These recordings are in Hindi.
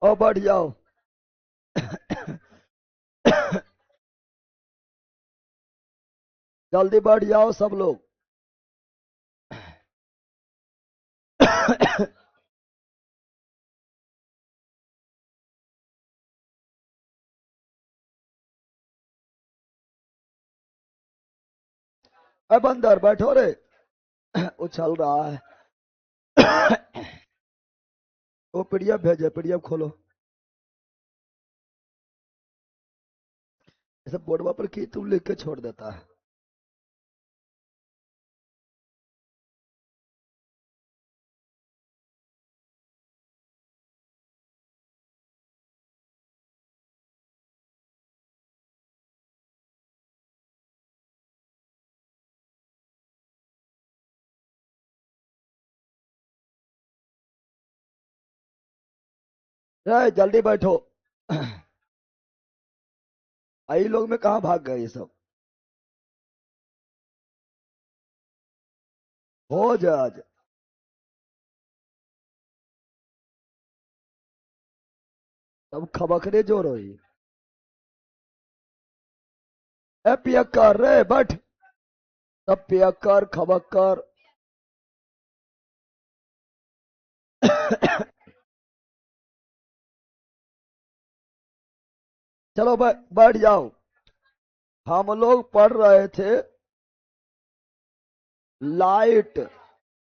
और बढ़ जाओ। जल्दी बढ़ जाओ सब लोग। अब अंदर बैठो रे। उछल रहा है। वो पीडीएफ भेजे, पीडीएफ खोलो। ऐसे बोर्ड पर की तुम लिख के छोड़ देता है। जल्दी बैठो। आई लोग में कहा भाग गए ये सब। हो जा आज। सब खबकरे जोर हो। ए पियक्कर रे बैठ। सब पियक्कर खबक्कर। चलो बैठ जाओ। हम लोग पढ़ रहे थे लाइट।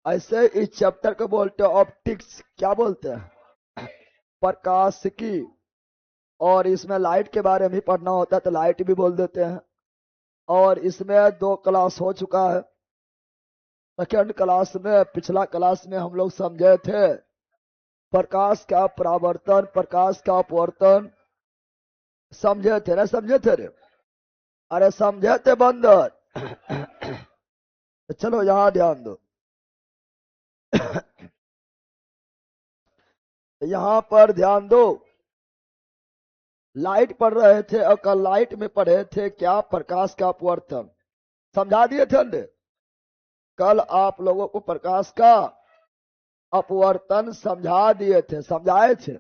ऐसे इस चैप्टर को बोलते हैं ऑप्टिक्स, क्या बोलते हैं, प्रकाशिकी। और इसमें लाइट के बारे में भी पढ़ना होता है तो लाइट भी बोल देते हैं। और इसमें 2 क्लास हो चुका है। सेकेंड क्लास में, पिछला क्लास में हम लोग समझे थे प्रकाश का परावर्तन, प्रकाश का अपवर्तन। समझे थे ना, समझे थे रे। अरे समझे थे बंदर। तो चलो यहां ध्यान दो। यहां पर ध्यान दो। लाइट पढ़ रहे थे और कल लाइट में पढ़े थे क्या, प्रकाश का अपवर्तन। समझा दिए थे ने? कल आप लोगों को प्रकाश का अपवर्तन समझा दिए थे, समझाए थे।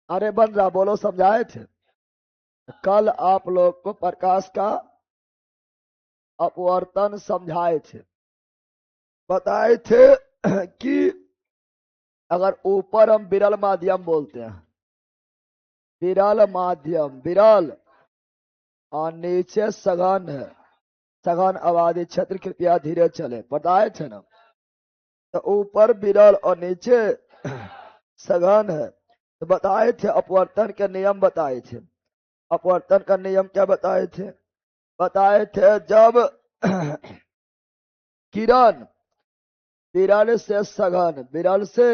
अरे बन रहा बोलो, समझाए थे। कल आप लोग को प्रकाश का अपवर्तन समझाए थे। बताए थे कि अगर ऊपर हम विरल माध्यम बोलते हैं, विरल माध्यम, विरल, और नीचे सघन है, सघन आबादी क्षेत्र, कृपया धीरे चले, बताए थे ना। तो ऊपर विरल और नीचे सघन है। तो बताए थे अपवर्तन के नियम, बताए थे अपवर्तन का नियम क्या बताए थे। बताए थे जब किरण विरल से सघन, विरल से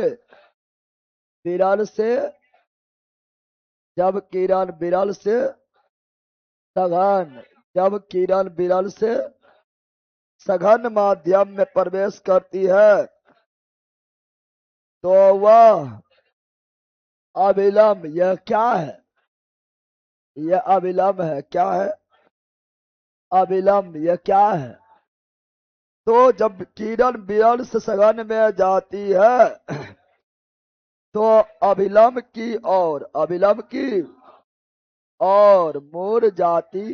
जब किरण विरल से सघन, जब किरण विरल से सघन माध्यम में प्रवेश करती है तो वह अविलंब, यह क्या है, यह अविलंब है, क्या है, अविलंब, यह क्या है। तो जब किरण विरल से सघन में जाती है तो अविलंब की और, अविलंब की और मूल जाती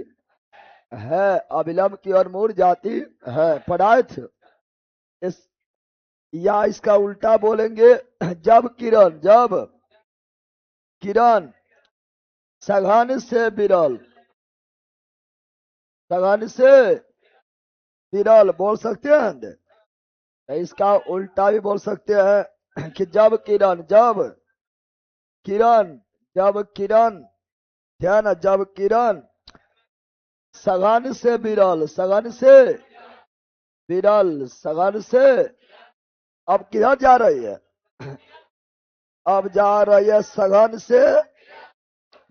है, अविलंब की और मूल जाती है, पदार्थ। इस या इसका उल्टा बोलेंगे, जब किरण सघन से विरल, सघन से विरल बोल सकते हैं। इसका उल्टा भी बोल सकते हैं कि जब किरण, किरण जब किरण, ध्यान, जब किरण सघन से विरल, सघन से विरल, सघन से, अब किधर जा रही है, अब जा रही है सघन से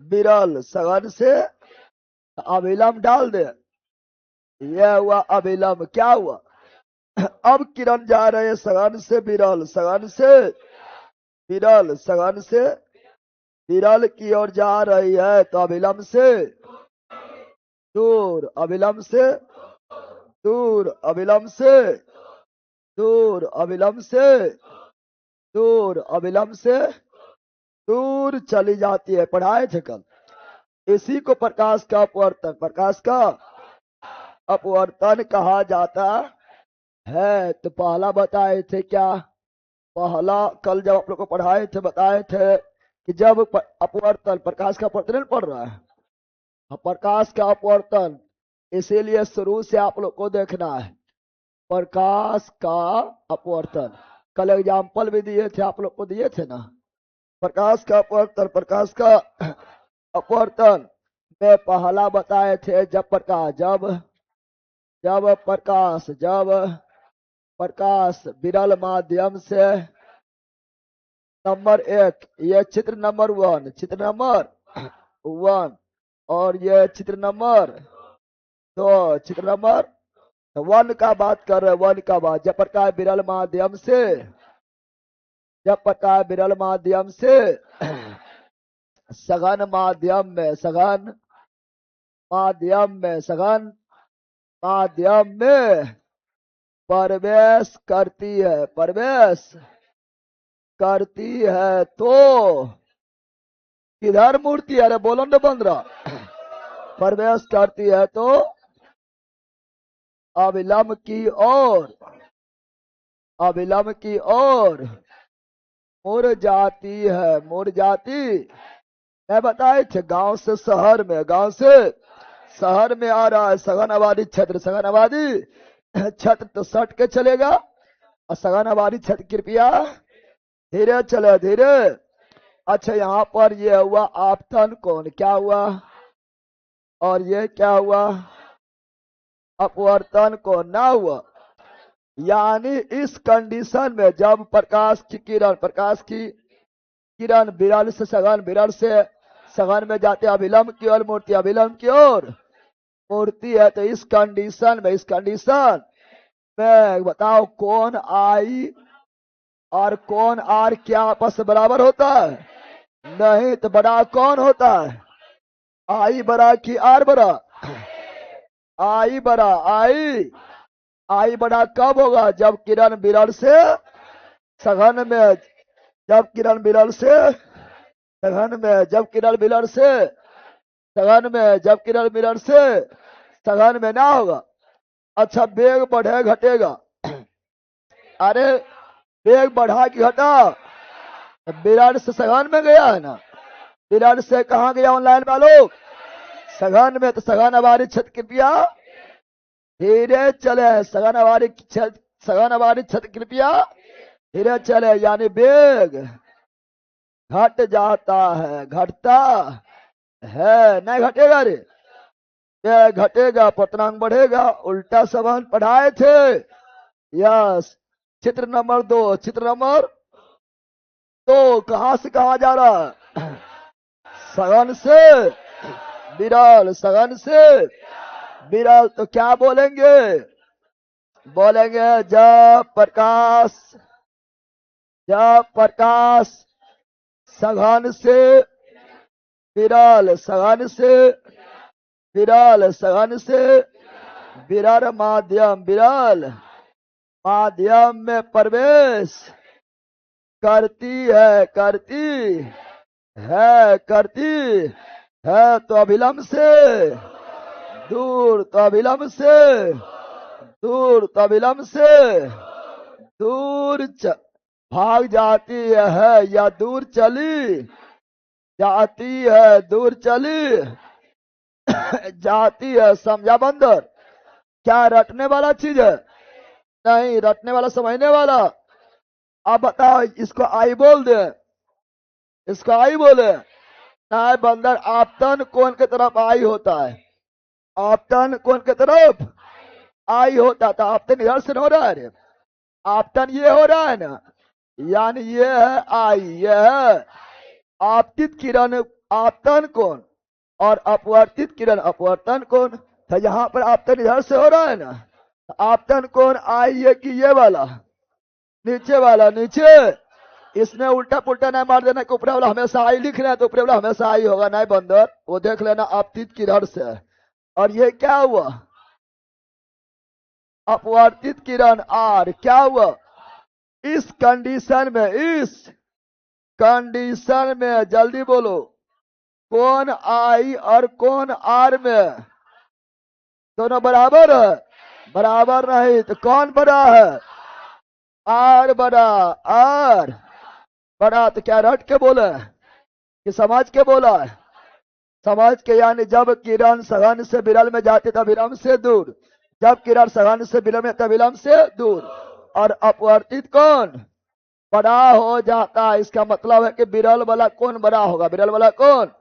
विरल, सघन से अविलंब डाल दे। यह हुआ अविलंब, क्या हुआ। अब किरण जा रहे हैं सघन से विरल, सघन से विरल, सघन से विरल की ओर जा रही है तो अविलंब से दूर, अविलंब से दूर, अविलंब से दूर, अविलंब से दूर, अविलंब से दूर चली जाती है, पढ़ाए थे कल। इसी को प्रकाश का अपवर्तन, प्रकाश का अपवर्तन कहा जाता है। तो पहला बताए थे क्या, पहला कल जब आप लोग को पढ़ाए थे बताए थे कि जब अपवर्तन, प्रकाश का अपवर्तन पढ़ रहा है, प्रकाश का अपवर्तन, इसीलिए शुरू से आप लोग को देखना है प्रकाश का अपवर्तन। कल एग्जाम्पल भी दिए थे, आप लोग को दिए थे ना, प्रकाश का अपवर्तन। प्रकाश का अपवर्तन में पहला बताए थे जब प्रकाश, जब प्रकाश विरल माध्यम से, नंबर 1 ये चित्र नंबर 1, चित्र नंबर 1, और ये चित्र नंबर 2, चित्र नंबर 1 का बात कर रहे हैं। 1 का बात, जब प्रकाश विरल माध्यम से, जब प्रकाश विरल माध्यम से सघन माध्यम में, सघन माध्यम में, सघन माध्यम में प्रवेश करती है, प्रवेश करती है, तो किधर मूर्ति, अरे बोलो न बंद रहा, प्रवेश करती है तो अविलंब की ओर, अविलंब की ओर मुड़ जाती है, मुड़ जाती। मैं बताए थे गांव से शहर में, गांव से शहर में आ रहा है सघन आबादी क्षेत्र, सघन आबादी क्षेत्र तो सट के चलेगा, और सघन आबादी क्षेत्र कृपया धीरे चले, धीरे। अच्छा यहाँ पर ये हुआ आपतन कोण, क्या हुआ, और ये क्या हुआ, अपवर्तन कोण ना हुआ। यानी इस कंडीशन में जब प्रकाश की किरण, प्रकाश की किरण विरल से सघन, विरल से सघन में जाते अभिलंब की ओर, मूर्ति अभिलंब की ओर मूर्ति है, तो इस कंडीशन में, इस कंडीशन में बताओ कौन आई और कौन आर क्या आपस बराबर होता है, नहीं, तो बड़ा कौन होता है, आई बड़ा कि आर बड़ा, आई बड़ा, आई बड़ा कब होगा, जब किरण विरल से सघन में, जब किरण विरल से सघन में, जब किरण विरल से सघन में, जब किरण विरल से सघन में ना होगा। अच्छा वेग बढ़े घटेगा, अरे वेग बढ़ा कि घटा, विराट से सघन में गया है ना, विराट से कहा गया ऑनलाइन वालों, सघन में, तो सघन आबादी क्षेत्र कृपया धीरे चले, सघन आबादी क्षेत्र, सघन आबादी क्षेत्र कृपया धीरे चले, यानी वेग घट जाता है, घटता है, नहीं घटेगा रे, ये घटेगा, पतनांग बढ़ेगा, उल्टा समान पढ़ाए थे। यस, चित्र नंबर 2, चित्र नंबर 2 कहां से कहा जा रहा है, सघन से विरल, सघन से विरल, तो क्या बोलेंगे, बोलेंगे जब प्रकाश सघन से विरल, सघन से विरल, सघन से विरल माध्यम, विरल माध्यम में प्रवेश करती है, करती है, करती है, तो अभिलंब से दूर, तो अभिलंब से दूर, तो अभिलंब से दूर भाग जाती है, या दूर चली जाती है, दूर चली जाती है, समझा बंदर। क्या रटने वाला चीज है, नहीं, रटने वाला समझने वाला। अब बताओ इसको आई बोल दे, इसको आई बोले ना बंदर, आपतन कोण के तरफ आई होता है, आपतन कोण के तरफ आई होता था, आपतन इधर से हो रहा है रे, आपतन ये हो रहा है ना, यानी ये है आई, ये है आपतित किरण आपतन कोण, और अपवर्तित किरण अपवर्तन कोण, तो यहाँ पर आपतन इधर से हो रहा है ना, आपतन कोण आई है कि ये वाला नीचे वाला, नीचे, इसमें उल्टा पुल्टा नहीं मार देना कि ऊपर वाला हमेशा आई लिख रहे हैं तो ऊपर वाला हमेशा आई होगा, नहीं बंदर, वो देख लेना आपतित किरण से। और ये क्या हुआ, अपवर्तित किरण आर, क्या हुआ, इस कंडीशन में, इस कंडीशन में, जल्दी बोलो, कौन आई और कौन आर में? दोनों बराबर है? बराबर नहीं तो कौन बड़ा है? आर बड़ा। आर बड़ा तो क्या रट के बोला है कि समझ के बोला है? समझ के, यानी जब किरण सघन से विरल में जाती तब विलंब से दूर, जब किरण सघन से विलंब में तब विलंब से दूर, और अपवर्तित कौन बड़ा हो जाता है। इसका मतलब है कि विरल वाला कौन बड़ा होगा? विरल वाला कौन?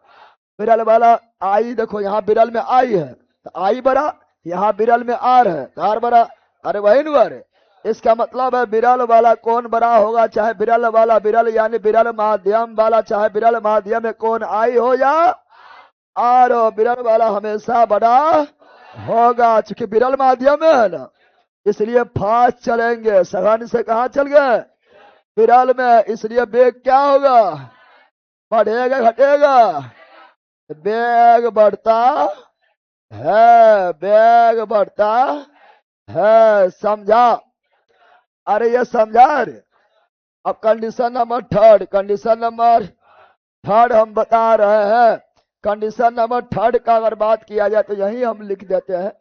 विरल वाला आई। देखो यहाँ विरल में आई है तो आई बड़ा, यहाँ विरल में आर है तो आर बड़ा। अरे वही न, इसका मतलब है विरल वाला कौन बड़ा होगा? चाहे विरल वाला, विरल यानी विरल माध्यम वाला, चाहे विरल माध्यम में कौन आई हो या आर हो, विरल वाला हमेशा बड़ा होगा। चूंकि विरल माध्यम में है ना, इसलिए फास्ट चलेंगे। सघन से कहा चल गए? विरल में, इसलिए वेग क्या होगा? बढ़ेगा घटेगा? वेग बढ़ता है, वेग बढ़ता है। समझा? अरे ये समझा रे। अब condition number third, condition number third हम बता रहे हैं। कंडीशन नंबर थर्ड का अगर बात किया जाए तो यही हम लिख देते हैं,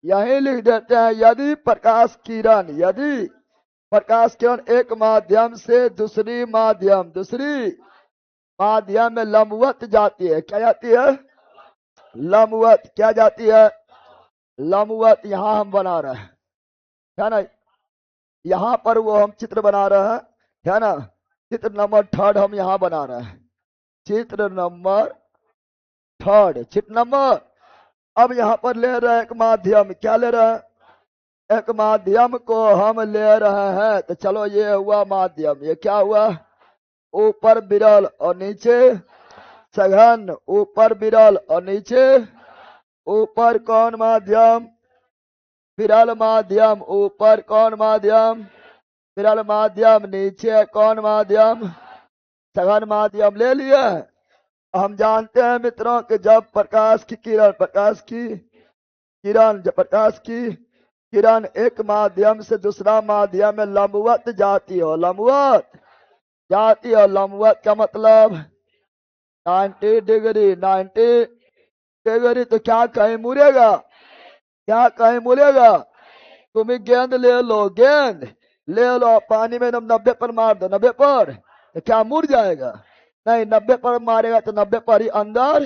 यही लिख देते हैं। यदि प्रकाश किरण, यदि प्रकाश किरण एक माध्यम से दूसरी माध्यम में लंबवत जाती है, क्या जाती है? लंबवत। क्या जाती है? लंबवत। यहां हम बना रहे हैं, है ना, यहां पर वो हम चित्र बना रहे हैं, है ना। चित्र नंबर थर्ड हम यहां बना रहे हैं, चित्र नंबर थर्ड, चित्र नंबर। अब यहां पर ले रहे हैं एक माध्यम। क्या ले रहे हैं? एक माध्यम को हम ले रहे हैं। तो चलो ये हुआ माध्यम, ये क्या हुआ? ऊपर विरल और नीचे सघन, ऊपर विरल और नीचे, ऊपर कौन माध्यम? विरल माध्यम। ऊपर कौन माध्यम? विरल माध्यम। नीचे कौन माध्यम? सघन माध्यम। ले लिए। हम जानते हैं मित्रों कि जब प्रकाश की किरण, जब प्रकाश की किरण एक माध्यम से दूसरा माध्यम में लंबवत जाती हो, लंबवत जाती हो, लंबवत का मतलब 90 डिग्री, 90 डिग्री। तो क्या कहीं मुड़ेगा? क्या कहीं मुड़ेगा? तुम गेंद ले लो, गेंद ले लो, पानी में 90 पर मार दो, 90 पर, तो क्या मुड़ जाएगा? नहीं, 90 पर मारेगा तो 90 पर ही अंदर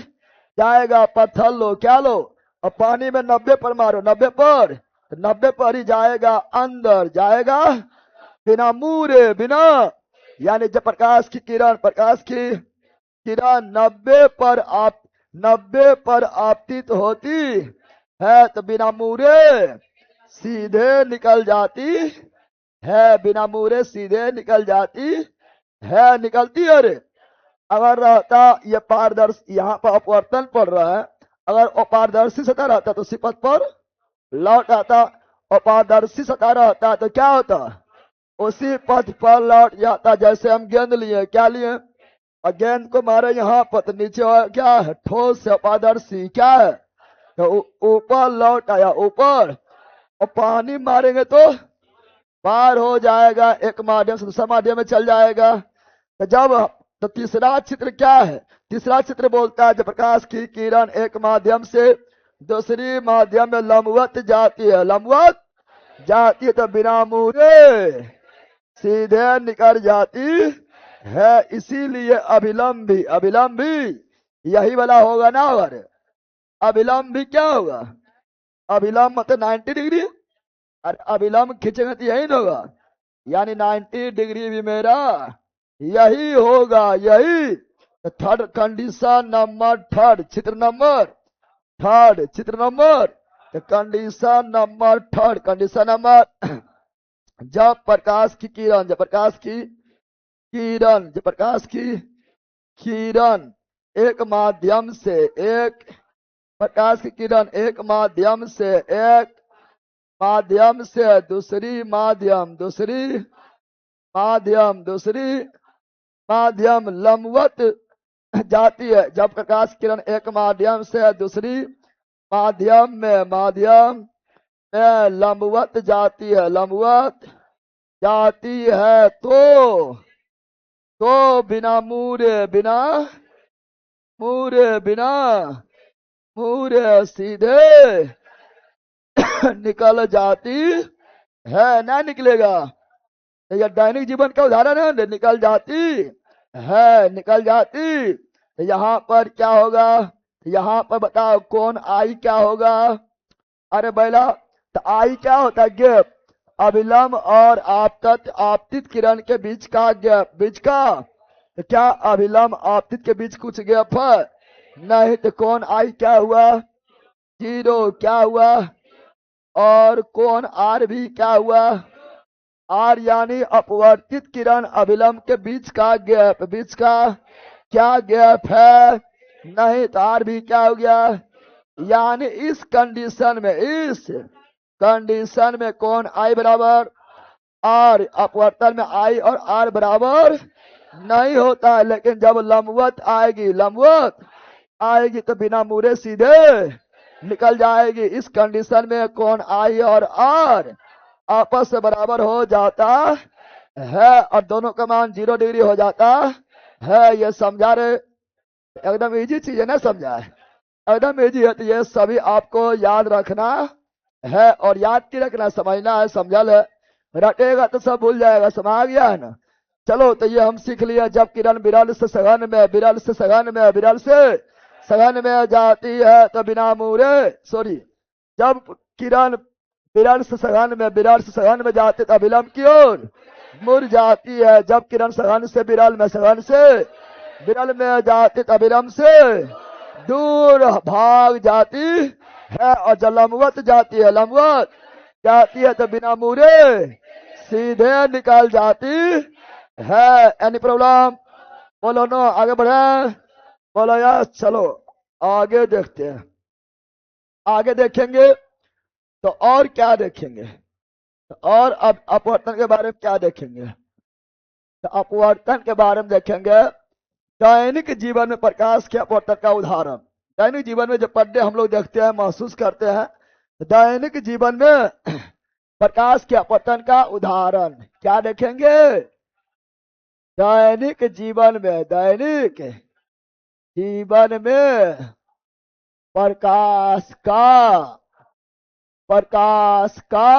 जाएगा। पत्थर लो, क्या लो, और पानी में 90 पर मारो, 90 पर, तो 90 पर ही जाएगा, अंदर जाएगा, बिना मुड़े, बिना। यानी जब प्रकाश की किरण 90 पर आपतित होती है तो बिना मुड़े सीधे निकल जाती है, बिना मुड़े सीधे निकल जाती है, निकलती है रे। अगर रहता ये पारदर्शी, यहाँ पर अपवर्तन पड़ रहा है, अगर अपारदर्शी सतह रहता तो उसी पथ पर लौट आता, अपारदर्शी सतह रहता तो क्या होता? उसी पथ पर लौट जाता। जैसे हम गेंद लिए, क्या लिए, और गेंद को मारे यहाँ पर, तो नीचे क्या है? ठोस, अपारदर्शी, क्या है? तो ऊपर लौट आया, ऊपर, और पानी मारेंगे तो पार हो जाएगा, एक माध्यम से दूसरा माध्यम में चल जाएगा। तो जब, तो तीसरा चित्र क्या है? तीसरा चित्र बोलता है जब प्रकाश की किरण एक माध्यम से दूसरी माध्यम में लंबवत जाती है, लंबवत जाती है तो बिना मुड़े सीधे निकल जाती है। इसीलिए अभिलंबी, अभिलंबी यही वाला होगा ना। और अभिलंबी क्या होगा? अभिलंब मतलब 90 डिग्री, और अभिलंब खींचेंगे तो यही होगा, यानी 90 डिग्री भी मेरा यही होगा, यही। थर्ड कंडीशन नंबर थर्ड, चित्र नंबर थर्ड, चित्र number, condition number third, condition number जब प्रकाश की किरण, जब प्रकाश की किरण, जब प्रकाश की किरण एक माध्यम से, एक प्रकाश की किरण एक माध्यम से, एक माध्यम से दूसरी माध्यम, दूसरी माध्यम, दूसरी माध्यम लंबवत जाती है। जब प्रकाश किरण एक माध्यम से दूसरी माध्यम में लंबवत जाती है, लंबवत जाती है, तो तो बिना मूरे बिना मूरे बिना मूरे सीधे निकल जाती है, ना निकलेगा। ये दैनिक जीवन का उदाहरण है, निकल जाती है, निकल जाती। तो यहाँ पर क्या होगा, यहाँ पर बताओ कौन आई क्या होगा। अरे बैला, तो आई क्या होता है, गैप, अविलंब और आपतत आपतित किरण के बीच का गैप, बीच का। तो क्या अविलंब आपतित के बीच कुछ गैप है, नहीं। तो कौन आई क्या हुआ, जीरो क्या हुआ, और कौन आर भी क्या हुआ, आर यानी अपवर्तित किरण अविलंब के बीच का गैप, बीच का क्या गैप है, नहीं। तो आर भी क्या हो गया, यानी इस कंडीशन में, इस कंडीशन में कौन आई बराबर आर, अपवर्तन में आई और आर बराबर नहीं होता है। लेकिन जब लंबवत आएगी, लंबवत आएगी तो बिना मुड़े सीधे निकल जाएगी। इस कंडीशन में कौन आई और आर आपस में बराबर हो जाता है और दोनों का मान 0 डिग्री हो जाता है। ये समझा रहे, एकदम इजी चीज है ना, समझा है, एकदम इजी है। तो ये सभी आपको याद रखना है, और याद की रखना, समझना है, समझल है। रटेगा तो सब भूल जाएगा, समझ गया है ना। चलो, तो ये हम सीख लिया, जब किरण विरल से सघन में, विरल से सघन में, विरल से सघन में जाती है तो बिना मूरे, सॉरी, जब किरण विरल से सघन में, विरल से सघन में जाती तो अविलंब की ओर मुड़ जाती है। जब किरण सघन से विरल में, सघन से विरल में जाती तो अविलंब से दूर भाग जाती है, और जब लंबवत जाती है, लंबवत जाती है तो बिना मुड़े सीधे निकल जाती है। एनी प्रॉब्लम, बोलो नो, आगे बढ़े, बोलो यार। चलो आगे देखते हैं, आगे देखेंगे तो और क्या देखेंगे, तो और अब अपवर्तन के बारे में क्या देखेंगे। तो अपवर्तन के बारे में देखेंगे दैनिक जीवन में प्रकाश के अपवर्तन का उदाहरण। दैनिक जीवन में जो पढ़ते हम लोग देखते हैं, महसूस करते हैं, दैनिक जीवन में प्रकाश के अपवर्तन का उदाहरण क्या देखेंगे। दैनिक जीवन में, दैनिक जीवन में प्रकाश का, प्रकाश का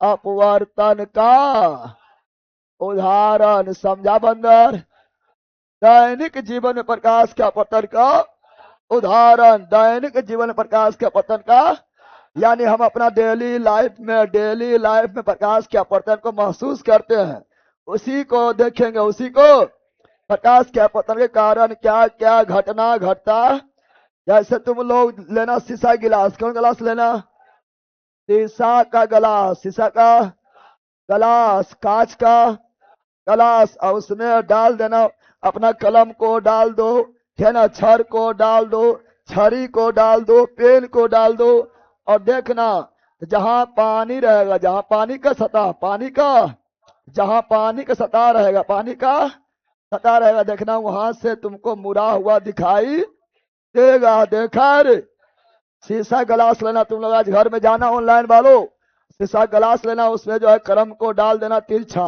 अपवर्तन का उदाहरण, समझा बंदर। दैनिक जीवन में प्रकाश के अपवर्तन का उदाहरण, दैनिक जीवन में प्रकाश के अपवर्तन का, यानी हम अपना डेली लाइफ में, डेली लाइफ में प्रकाश के अपवर्तन को महसूस करते हैं, उसी को देखेंगे, उसी को प्रकाश के अपवर्तन के कारण क्या क्या घटना घटता। जैसे तुम लोग लेना शीशा गिलास, कौन गिलास लेना, शीशा का गिलास, शीशा का गिलास, कांच का गिलास, और उसमें डाल देना अपना कलम को डाल दो, है ना, छर को डाल दो, छरी को डाल दो, पेन को डाल दो, और देखना जहां पानी रहेगा, जहां पानी का सतह, पानी का, जहां पानी का सतह रहेगा, पानी का सतह रहेगा, देखना वहां से तुमको मुड़ा हुआ दिखाई देगा। देखा रे, शीशा गिलास लेना, तुम लोग आज घर में जाना ऑनलाइन वालों, शीशा गिलास लेना, उसमें जो है कलम को डाल देना तिरछा,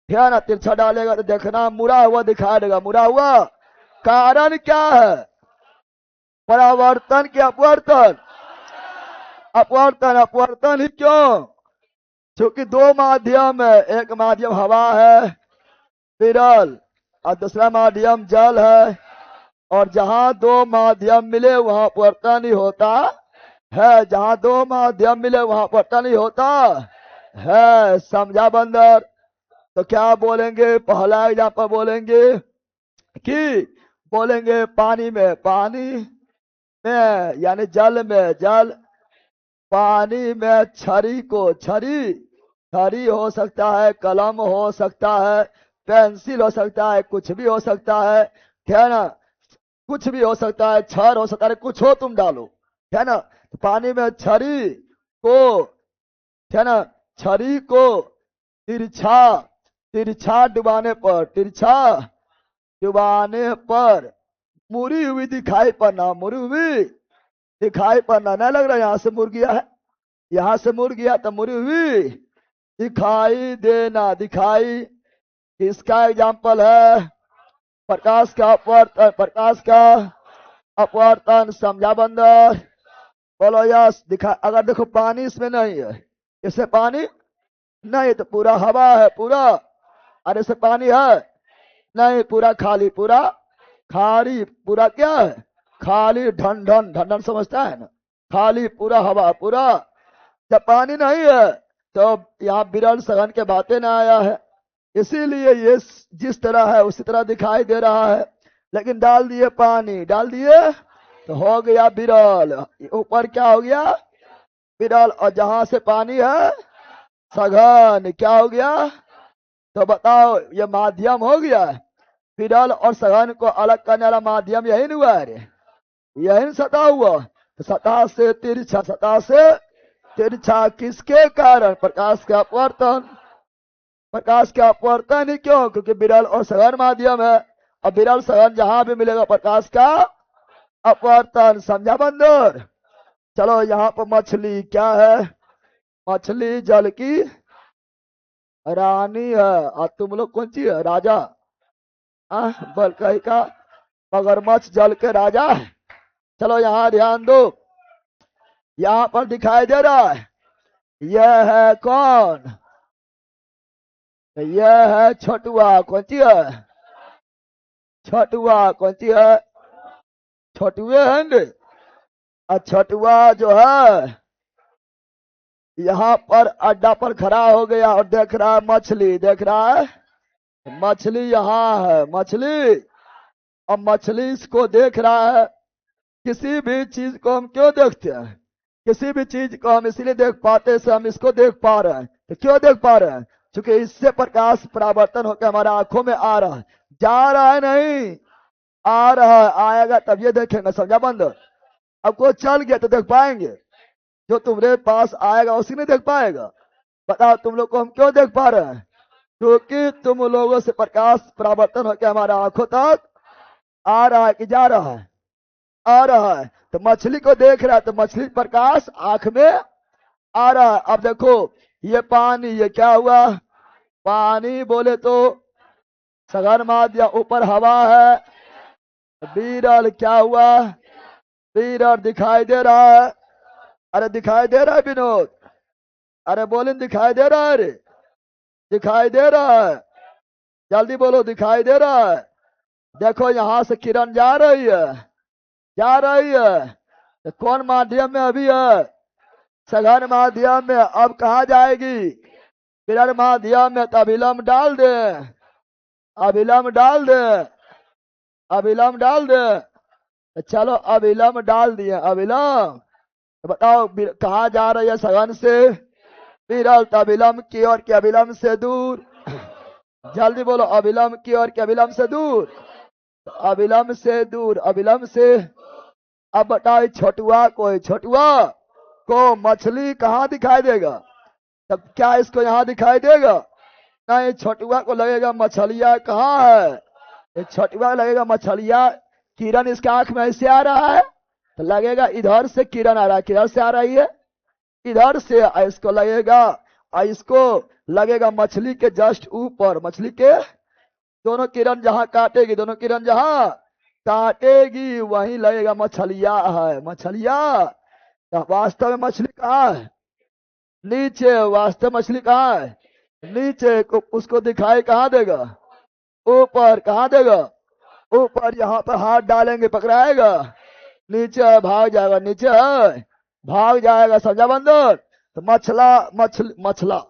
है ना, तिरछा डालेगा तो देखना मुड़ा हुआ दिखाई देगा। मुड़ा हुआ कारण क्या है, परावर्तन के अपवर्तन, अपवर्तन, अपवर्तन ही क्यों, क्योंकि दो माध्यम है, एक माध्यम हवा है विरल और दूसरा माध्यम जल है, और जहां दो माध्यम मिले वहां अपवर्तन ही होता है, जहां दो माध्यम मिले वहां अपवर्तन ही होता है, समझा बंदर। तो क्या बोलेंगे, पहला एग्जाम्पल बोलेंगे कि बोलेंगे पानी में, पानी में यानी जल में, जल, पानी में छरी को, छरी, छरी हो सकता है, कलम हो सकता है, पेंसिल हो सकता है, कुछ भी हो सकता है ना, कुछ भी हो सकता है, छर हो सकता है, कुछ हो तुम डालो, है ना। तो पानी में छरी को, है ना, छरी को तिरछा, तिरछा डुबाने पर, तिरछा डुबाने पर मुड़ी हुई दिखाई पड़ना, मुड़ी हुई दिखाई पड़ना, नहीं लग रहा यहाँ से मुड़ गया है, यहाँ से मुड़ गया तो मुड़ी हुई दिखाई देना, दिखाई इसका एग्जाम्पल है प्रकाश का अपवर्तन, प्रकाश का अपवर्तन। समझा बंदर? बोलो यस। दिखा, अगर देखो पानी इसमें नहीं है, इसमें पानी नहीं तो पूरा हवा है पूरा, और इसमें पानी है नहीं, पूरा खाली, पूरा खाली, पूरा क्या है? खाली। ढन ढन ढन ढन समझता है ना? खाली, पूरा हवा पूरा। जब पानी नहीं है तो यहाँ विरल सघन के बातें ना आया है, इसीलिए ये जिस तरह है उसी तरह दिखाई दे रहा है। लेकिन डाल दिए पानी, डाल दिए तो हो गया विरल। ऊपर क्या हो गया? विरल। और जहां से पानी है सघन, क्या हो गया? तो बताओ, ये माध्यम हो गया। विरल और सघन को अलग करने वाला माध्यम यही नहीं हुआ है, यही सतह हुआ। तो सतह से तिरछा, सतह से तिरछा किसके कारण? प्रकाश का अपवर्तन। प्रकाश का अपवर्तन ही क्यों? क्योंकि विरल और सघन माध्यम है, और विरल सघन जहां भी मिलेगा प्रकाश का अपवर्तन। समझा बंदर? चलो यहाँ पर मछली क्या है? मछली जल की रानी है, और तुम लोग कौन सी है? राजा। बलकही का मगरमच्छ जल के राजा है। चलो यहाँ ध्यान दो, यहाँ पर दिखाई दे रहा है, यह है कौन? यह है छोटुआ। कौन सी है? छोटुआ। कौन सी है? छोटुए हैं। और छोटुआ जो है यहाँ पर अड्डा पर खड़ा हो गया और देख रहा है मछली, देख रहा है मछली, यहाँ है मछली। और मछली इसको देख रहा है। किसी भी चीज को हम क्यों देखते हैं? किसी भी चीज को हम इसलिए देख पाते से हम इसको देख पा रहे हैं। तो क्यों देख पा रहे हैं? क्योंकि इससे प्रकाश परावर्तन होकर हमारे आंखों में आ रहा है। जा रहा है नहीं, आ रहा है। आएगा तब ये देखेंगे। समझा बंद? अब कोई चल गया तो देख पाएंगे? जो तुम्हारे पास आएगा उसी ने देख पाएगा। बताओ तुम लोग को हम क्यों देख पा रहे हैं? क्योंकि तुम लोगों से प्रकाश परावर्तन होकर हमारे आंखों तक आ रहा है कि जा रहा है? आ रहा है। तो मछली को देख रहा है तो मछली प्रकाश आंख में आ रहा है। अब देखो ये पानी, ये क्या हुआ? पानी बोले तो सघन माध्यम, ऊपर हवा है। विरल क्या हुआ? विरल दिखाई दे रहा है। अरे दिखाई दे रहा है विनोद? अरे बोले दिखाई दे रहा है रे? दिखाई दे रहा है? जल्दी बोलो, दिखाई दे रहा है? देखो यहां से किरण जा रही है, जा रही है। तो कौन माध्यम में अभी है? सघन माध्यम में। अब कहा जाएगी? विरल माध्यम में। तो अभिलंब डाल दे, अभिलंब डाल दे, अभिलंब डाल दे। तो चलो अभिलंब डाल दिए, अभिलंब। तो बताओ कहा जा रही है? सघन से विरल। तो अभिलंब की ओर के अभिलंब से दूर। जल्दी बोलो, अभिलंब की ओर के अभिलंब से दूर। तो अभिलंब से दूर, अभिलंब से। अब बताओ छोटुआ को, छोटुआ को मछली कहाँ दिखाई देगा? तब क्या इसको यहाँ दिखाई देगा? नहीं, छोटुआ को लगेगा मछलिया कहाँ है? ये छोटुआ लगेगा मछलिया। किरण इसके आंख में ऐसे आ रहा है तो लगेगा इधर से किरण आ रहा है। किधर से आ रही है? इधर से। इसको लगेगा, और इसको लगेगा मछली के जस्ट ऊपर। मछली के दोनों किरण जहां काटेगी, दोनों किरण जहां काटेगी वहीं लगेगा मछलिया है, मछलिया। तो वास्तव में मछली कहाँ है? नीचे। वास्तव मछली कहाँ है? नीचे। उसको दिखाई कहाँ देगा? ऊपर। कहाँ देगा? ऊपर। यहाँ पर हाथ डालेंगे पकड़ाएगा, नीचे भाग जाएगा, नीचे है भाग जाएगा। समझा बंदर? तो मछला, मछला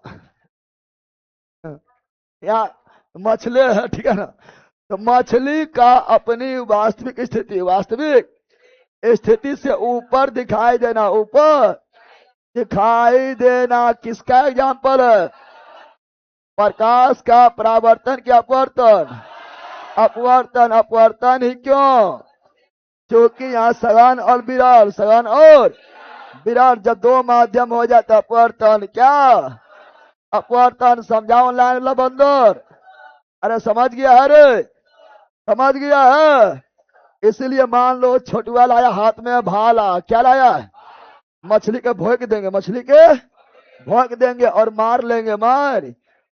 यहाँ मछले है, ठीक है ना? तो मछली का अपनी वास्तविक स्थिति, वास्तविक स्थिति से ऊपर दिखाई देना, ऊपर दिखाई देना किसका एग्जाम्पल है? प्रकाश का परावर्तन की अपवर्तन। अपवर्तन, अपवर्तन ही क्यों? क्योंकि यहाँ सघन और विरल, सघन और विरल जब दो माध्यम हो जाता अपवर्तन क्या? अपवर्तन। समझाओ लाइन ला बंदर? अरे समझ गया है रे? समझ गया है? इसलिए मान लो छोटुआ लाया हाथ में भाला, क्या लाया? मछली के भोंक देंगे, मछली के भोंक देंगे और मार लेंगे, मार।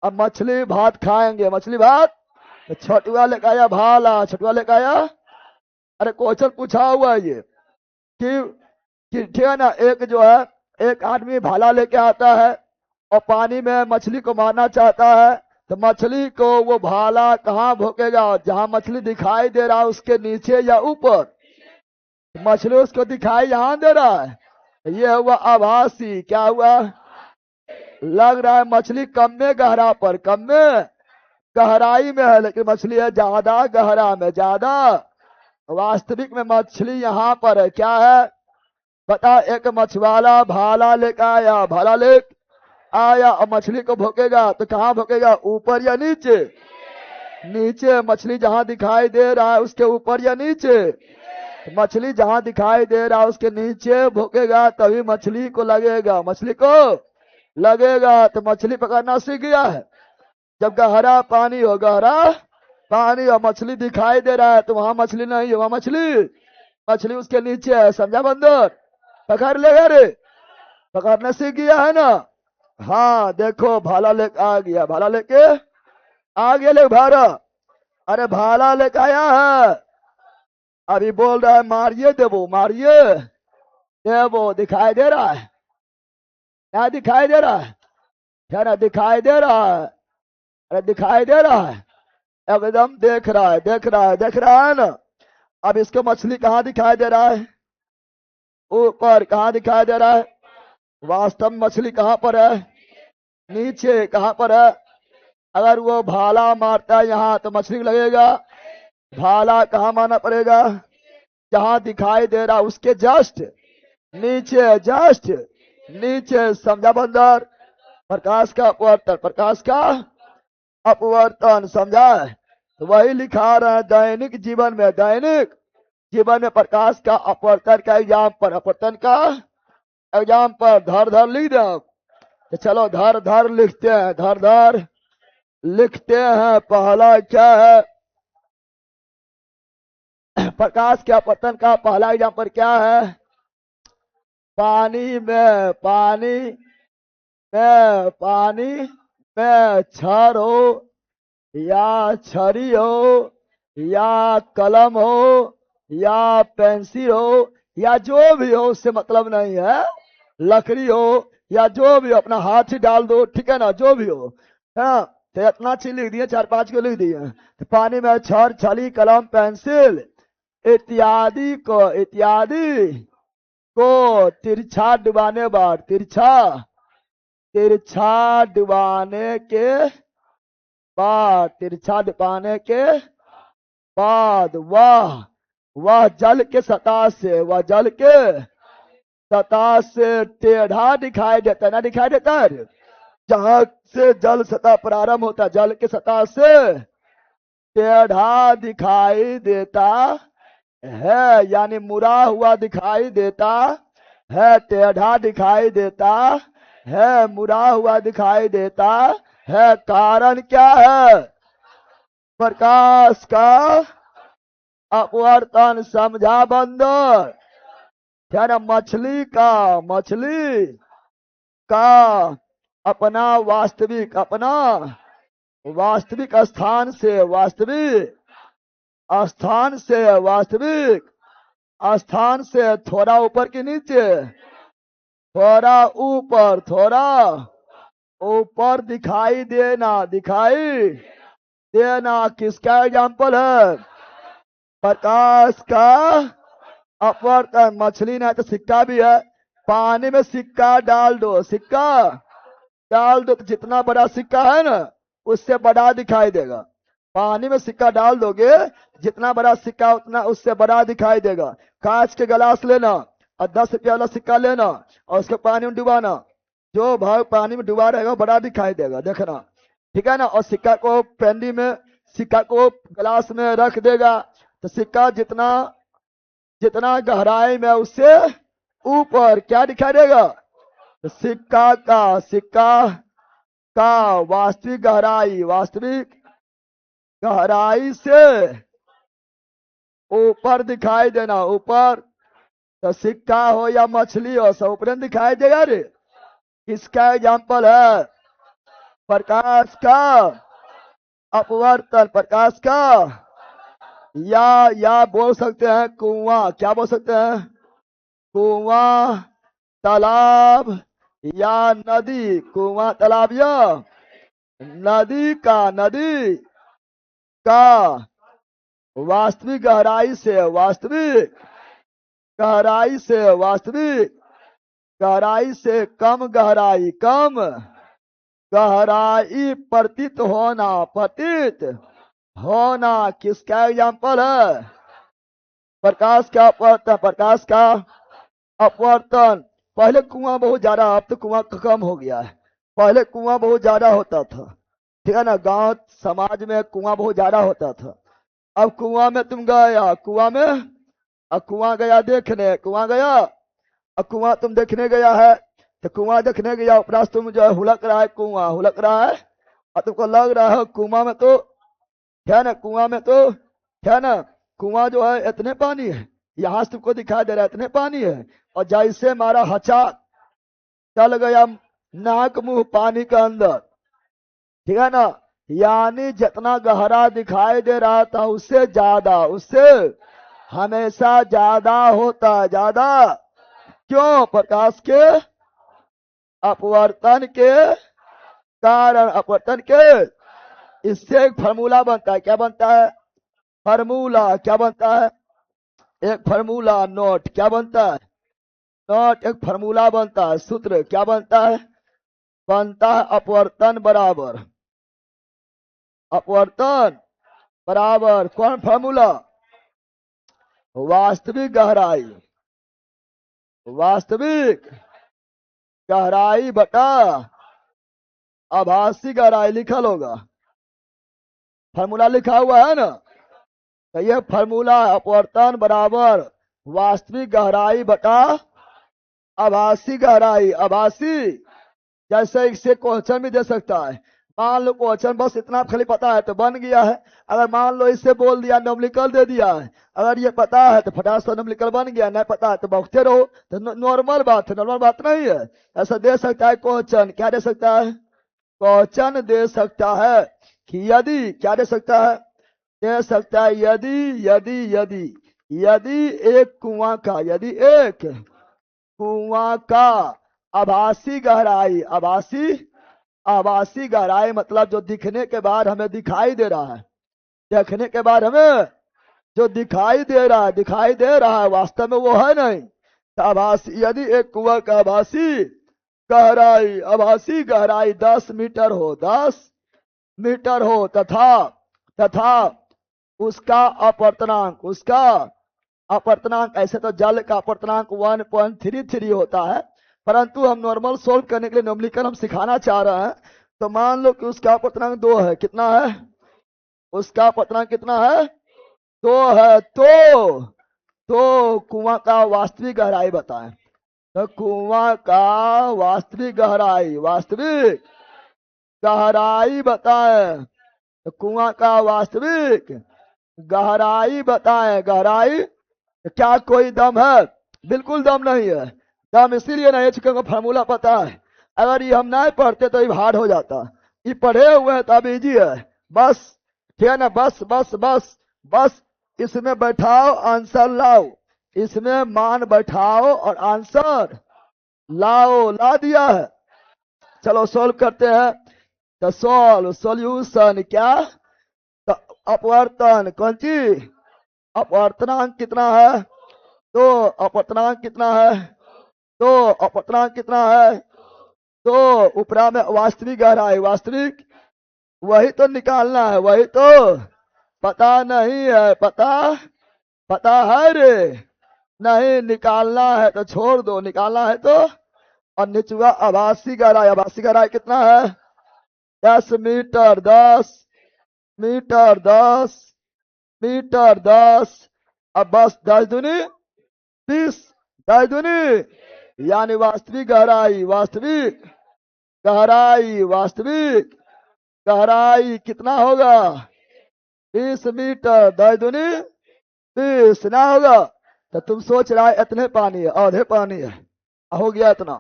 अब मछली भात खाएंगे, मछली भात। तो छोटुआ लेकर आया भाला, छोटुआ लेकर आया। अरे क्वेश्चन पूछा हुआ है ये कि ठीक है ना, एक जो है एक आदमी भाला लेके आता है और पानी में मछली को मारना चाहता है, तो मछली को वो भाला कहाँ भोंकेगा? जहां मछली दिखाई दे रहा है उसके नीचे या ऊपर? मछली उसको दिखाई यहाँ दे रहा है, ये हुआ आभासी। क्या हुआ? लग रहा है मछली कम में गहरा पर, कम में गहराई में है, लेकिन मछली है ज्यादा गहरा में, ज्यादा। वास्तविक में मछली यहाँ पर है। क्या है बता? एक मछुआरा भाला लेकर आया, भाला ले आया और मछली को भोंकेगा तो कहाँ भोंकेगा? ऊपर या नीचे? नीचे। मछली जहां दिखाई दे रहा है उसके ऊपर या नीचे? मछली जहां दिखाई दे रहा है उसके नीचे भोंकेगा तभी मछली को लगेगा, मछली को लगेगा। तो मछली पकड़ना सीख गया है। जब गहरा पानी हो, गहरा पानी और मछली दिखाई दे रहा है तो वहां मछली नहीं है, वहां मछली उसके नीचे है। समझा बंदर? पकड़ लेगा रे, पकड़ने सीख गया है ना। हाँ देखो भाला लेके आ गया, भाला लेके आ गया ले भारा। अरे भाला लेके आया है, अभी बोल रहा है मारिए देवो, मारिए देवो। दिखाई दे रहा है? क्या दिखाई दे रहा है? क्या ना दिखाई दे रहा है? अरे दिखाई दे रहा है, एकदम देख रहा है, देख रहा है, देख रहा है ना। अब इसको मछली कहाँ दिखाई दे रहा है? ऊपर। कहाँ दिखाई दे रहा है? वास्तव में मछली कहाँ पर है? नीचे। कहाँ पर है? अगर वो भाला मारता है यहाँ तो मछली लगेगा। भाला कहाँ मारना पड़ेगा? जहां दिखाई दे रहा उसके जस्ट नीचे, जस्ट नीचे। समझा बंदर? प्रकाश का अपवर्तन, प्रकाश का अपवर्तन। समझा? तो वही लिखा रहा है दैनिक जीवन में, दैनिक जीवन में प्रकाश का अपवर्तन का एग्जाम पर, अपवर्तन का एग्जाम पर धर धर लिख दे। तो चलो धर धर लिखते हैं, धर धर लिखते हैं। पहला क्या है? प्रकाश के अपवर्तन का पहला एग्जाम पर क्या है? पानी में, पानी में, पानी में छड़ हो या छड़ी हो या कलम हो या पेंसिल हो या जो भी हो, उससे मतलब नहीं है, लकड़ी हो या जो भी हो, अपना हाथ ही डाल दो, ठीक है ना, जो भी हो। हाँ तो इतना चीज लिख दिए, 4-5 को लिख दिए। तो पानी में छड़, छड़ी, कलम, पेंसिल इत्यादि को तिरछा डुबाने बाद, तिरछा डुबाने के बाद, तिरछा डुबाने के बाद वह जल के सतह से, वह जल के सतह से टेढ़ा दिखाई देता है ना, दिखाई देता है। जहां से जल सतह प्रारंभ होता, जल के सतह से टेढ़ा दिखाई देता है, यानी मुड़ा हुआ दिखाई देता है, टेढ़ा दिखाई देता है, मुड़ा हुआ दिखाई देता है। कारण क्या है? प्रकाश का अपवर्तन। समझा बंदर? क्या ना, मछली का अपना वास्तविक स्थान से, स्थान से थोड़ा ऊपर के नीचे, थोड़ा ऊपर दिखाई देना किसका एग्जाम्पल है? प्रकाश का अपवर्तन। मछली नहीं तो सिक्का भी है। पानी में सिक्का डाल दो, तो जितना बड़ा सिक्का है ना उससे बड़ा दिखाई देगा। पानी में सिक्का डाल दोगे, जितना बड़ा सिक्का उतना उससे बड़ा दिखाई देगा। कांच के गिलास लेना और 10 रुपया वाला सिक्का लेना और उसको पानी में डुबाना, जो भाग पानी में डुबा रहेगा बड़ा दिखाई देगा, देखना, ठीक है ना। और सिक्का को पेंडी में, सिक्का को गिलास में रख देगा तो सिक्का जितना गहराई में उससे ऊपर क्या दिखाई देगा? तो सिक्का का वास्तविक गहराई से ऊपर दिखाई देना, ऊपर। तो सिक्का हो या मछली हो सब ऊपर दिखाई देगा रे। किसका एग्जाम्पल है? प्रकाश का अपवर्तन, प्रकाश का, या बोल सकते हैं कुआं, क्या बोल सकते हैं? कुआं, तालाब या नदी, कुआं तालाब या नदी का वास्तविक गहराई से वास्तविक गहराई से कम गहराई प्रतीत होना किसका एग्जाम्पल है? प्रकाश का अपवर्तन। पहले कुआं बहुत ज्यादा, अब तो कुआं कम हो गया है। पहले कुआं बहुत ज्यादा होता था, ठीक है ना, गांव समाज में कुआं बहुत ज्यादा होता था। अब कुआं में तुम गया, कुआं गया देखने, कुआं तुम देखने गया है, तो कुआं देखने गया, उपरास तुम जो है हुलक रहा है, कुआं हुलक रहा है, और तुमको लग रहा है कुआं में तो है ना, कुआं जो है इतने पानी है, यहां से तुमको दिखाई दे रहा है इतने पानी है, और जैसे हमारा हचा चल गया नाक मुंह पानी के अंदर, ठीक है ना, यानी जितना गहरा दिखाई दे रहा था उससे हमेशा ज्यादा होता है, ज्यादा। क्यों? प्रकाश के अपवर्तन के कारण, अपवर्तन के। इससे एक फार्मूला बनता है, क्या बनता है? फार्मूला क्या बनता है? एक फार्मूला नोट, क्या बनता है? नोट एक फार्मूला बनता है, सूत्र क्या बनता है? बनता है अपवर्तन बराबर कौन फार्मूला? वास्तविक गहराई बटा आभासी गहराई, लिखल होगा, फार्मूला लिखा हुआ है ना। तो यह फार्मूला अपवर्तन बराबर वास्तविक गहराई बटा आभासी गहराई। आभासी जैसे इसे क्वेश्चन भी दे सकता है, मान लो क्वेश्चन बस इतना खाली पता है तो बन गया है। अगर मान लो इसे बोल दिया न्यूमेरिकल दे दिया है, अगर ये पता है तो फटाक से न्यूमेरिकल बन गया, नहीं पता है तो बखते रहो, तो नॉर्मल बात है, नॉर्मल बात नहीं है। ऐसा दे सकता है क्वेश्चन, क्या दे सकता है? क्वेश्चन दे सकता है कि यदि, क्या दे सकता है? दे सकता है यदि एक कुआं का आभासी गहराई मतलब जो दिखने के बाद हमें दिखाई दे रहा है, देखने के बाद हमें जो दिखाई दे रहा है वास्तव में वो है नहीं। तो आभासी, यदि एक कुआं का आभासी गहराई 10 मीटर हो तथा उसका अपवर्तनांक ऐसे तो जल का अपवर्तनांक 1.33 होता है, परंतु हम नॉर्मल सोल्व करने के लिए न्यूमेरिकल हम सिखाना चाह रहे हैं। तो मान लो कि उसका अपवर्तनांक 2 है, कितना है? उसका अपवर्तनांक कितना है? 2 है। तो कुआं का वास्तविक गहराई बताएं। तो कुआं का वास्तविक गहराई बताएं। तो कुआं का वास्तविक गहराई बताएं। गहराई, क्या कोई दम है? बिल्कुल दम नहीं है। दम इसीलिए नहीं है क्योंकि फार्मूला पता है। अगर ये हम नहीं पढ़ते तो ये हार्ड हो जाता, ये पढ़े हुए हैं तब इजी है। बस, ठीक है ना, बस इसमें बैठाओ, आंसर लाओ, इसमें मान बैठाओ और आंसर लाओ। ला दिया है, चलो सोल्व करते हैं। तो सॉल्यूशन क्या? तो अपवर्तन कौन चीज? अपवर्तनांक कितना है? तो अपवर्तनांक कितना है? तो ऊपरा में वास्तविक गहराई, वही तो निकालना है, वही तो पता नहीं है, पता है रे, नहीं निकालना है तो छोड़ दो, निकालना है तो। और निचुआ आभासी गहराई कितना है? 10 मीटर, 10 मीटर। अब बस 10 दूनी 20, 10 दूनी यानी वास्तविक गहराई कितना होगा? 20 मीटर, 10 दूनी 20 ना होगा। तो तुम सोच रहा है इतने पानी है, आधे पानी है, हो गया इतना।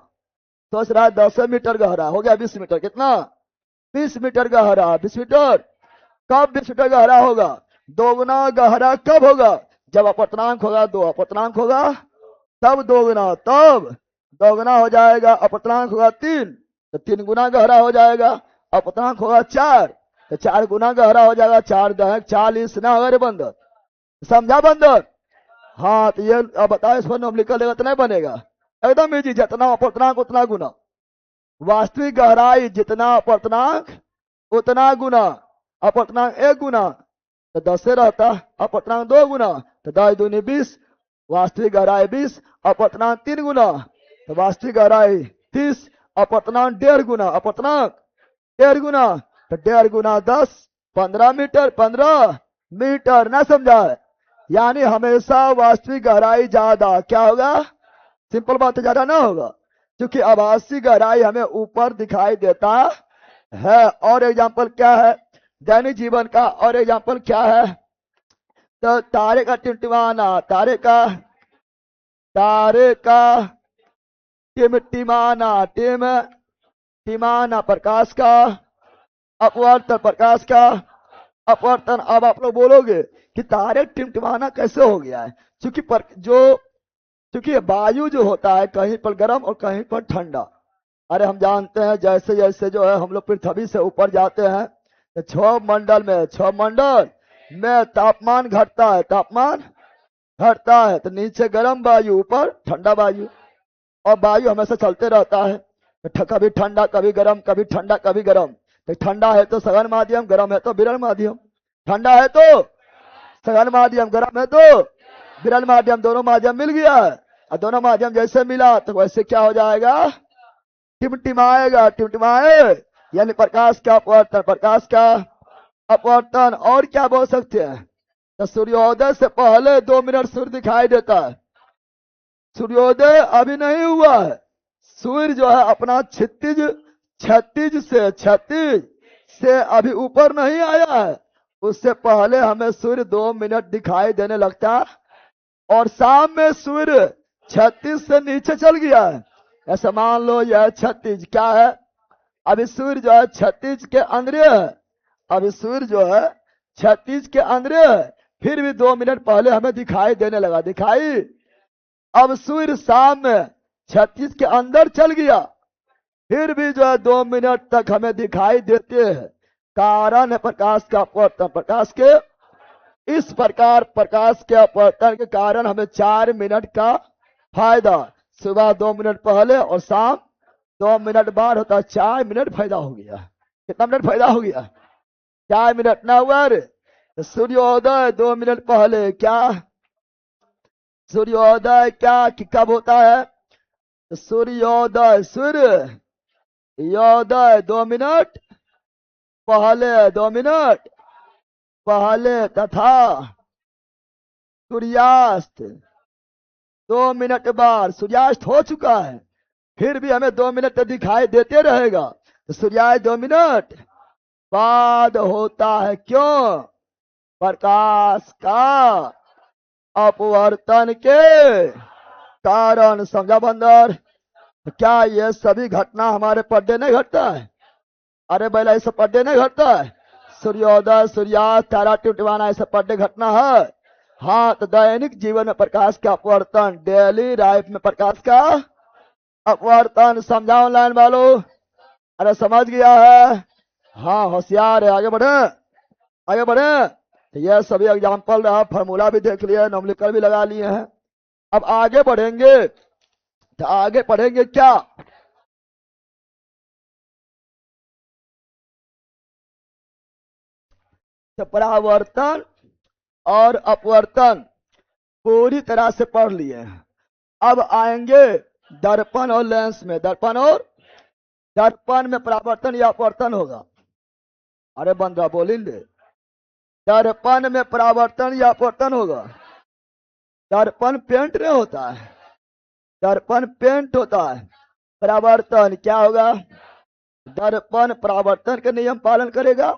सोच रहा है 10 मीटर गहरा, हो गया 20 मीटर, कितना? 20 मीटर गहरा, 20 मीटर। कब 20 मीटर गहरा होगा? दोगुना गहरा कब होगा? जब अपवर्तनांक होगा 2, अपवर्तनांक होगा तब दोगुना, तब दोगुना हो जाएगा, अपवर्तनांक होगा 3 तो 3 गुना गहरा हो जाएगा, अपवर्तनांक होगा 4 तो 4 गुना गहरा हो जाएगा, 4 दहक 40 ना होगा रे बंदर, समझा बंदर? हाँ तो ये अब बताओ इस पर नोमलिकल देगा तो नहीं बनेगा? एकदम इजी, जितना अपवर्तनांक उतना गुना, वास्तविक गहराई जितना अपवर्तनांक उतना गुना, अपवर्तनांक 1 गुना तो 10 से रहता, अपवर्तनांक 2 गुना तो 10 दूनी 20, वास्तविक गहराई 20, अपवर्तनांक 3 गुना तो वास्तविक गहराई 30, अपवर्तनांक 1.5 गुना, अपवर्तनांक 1.5 गुना तो 1.5 गुना 10, 15 मीटर, 15 मीटर ना समझा है? यानी हमेशा वास्तविक गहराई ज्यादा क्या होगा? सिंपल बात है, ज्यादा ना होगा, क्योंकि आभासी गहराई हमें ऊपर दिखाई देता है। और एग्जाम्पल क्या है दैनिक जीवन का? और एग्जाम्पल क्या है? तो तारे का टिमटिमाना, तारे का टिमटिमाना, टिमाना प्रकाश का अपवर्तन, प्रकाश का अपवर्तन। अब आप लोग बोलोगे कि तारे टिमटिमाना कैसे हो गया है? क्योंकि वायु जो होता है कहीं पर गर्म और कहीं पर ठंडा। अरे हम जानते हैं जैसे जैसे जो है हम लोग पृथ्वी से ऊपर जाते हैं तो 6 मंडल में तापमान घटता है, तापमान घटता है तो नीचे गर्म वायु ऊपर ठंडा वायु, और वायु हमेशा चलते रहता है, तो कभी ठंडा कभी गर्म, कभी ठंडा कभी गर्म। तो ठंडा है तो सघन माध्यम, गर्म है तो विरल माध्यम, ठंडा है तो सघन माध्यम, गर्म है तो विरल माध्यम, दोनों माध्यम मिल गया है। और दोनों माध्यम जैसे मिला तो वैसे क्या हो जाएगा? टिमटिमाएगा, टिमटिमाए यानी प्रकाश का अपवर्तन, प्रकाश का अपवर्तन। और क्या बोल सकते हैं? तो सूर्योदय से पहले 2 मिनट सूर्य दिखाई देता है, सूर्योदय अभी नहीं हुआ है, सूर्य जो है अपना क्षितिज से अभी ऊपर नहीं आया है, उससे पहले हमें सूर्य 2 मिनट दिखाई देने लगता है, और शाम में सूर्य 36 से नीचे चल गया है। ऐसा मान लो यह 36 क्या है? अभी सूर्य जो है 36 के अंदर है, अभी सूर्य जो है 36 के अंदर है, फिर भी 2 मिनट पहले हमें दिखाई देने लगा, दिखाई। अब सूर्य शाम में 36 के अंदर चल गया, फिर भी जो है 2 मिनट तक हमें दिखाई देते हैं, कारण है प्रकाश का अपवर्तन। प्रकाश के इस प्रकार प्रकाश के अपवर्तन के कारण हमें 4 मिनट का फायदा, सुबह 2 मिनट पहले और शाम 2 मिनट बाद होता है, 4 मिनट फायदा हो गया। कितना मिनट फायदा हो गया? 4 मिनट ना हुआ रे? तो सूर्योदय 2 मिनट पहले क्या? सूर्योदय क्या कि कब होता है? तो सूर्योदय, सूर्योदय 2 मिनट पहले, 2 मिनट पहले तथा सूर्यास्त 2 मिनट बाद। सूर्यास्त हो चुका है फिर भी हमें 2 मिनट दिखाई देते रहेगा, तो सूर्यास्त 2 मिनट बाद होता है। क्यों? प्रकाश का अपवर्तन के कारण, समझा बंदर? तो क्या ये सभी घटना हमारे पढ़ने नहीं घटता है? अरे बैला ये सब पढ़ने नहीं घटता है? सूर्योदय, सूर्यास्त, तारा टिमटिमाना, ऐसा पढ़ने घटना है। हाँ तो दैनिक जीवन में प्रकाश का अपवर्तन, डेली लाइफ में प्रकाश का अपवर्तन, समझाओ लाइन वालों? अरे समझ गया है? हाँ होशियार है, आगे बढ़े, आगे बढ़े। तो यह सभी एग्जाम्पल रहा, फॉर्मूला भी देख लिया, नोमलिकल भी लगा लिए हैं। अब आगे बढ़ेंगे, तो आगे पढ़ेंगे क्या? तो परावर्तन और अपवर्तन पूरी तरह से पढ़ लिए हैं। अब आएंगे दर्पण और लेंस में। दर्पण में परावर्तन या अपवर्तन होगा। अरे बंदा बोलेंगे दर्पण में परावर्तन या अपवर्तन होगा। दर्पण पेंट नहीं होता है, दर्पण पेंट होता है। परावर्तन क्या होगा? दर्पण परावर्तन के नियम पालन करेगा,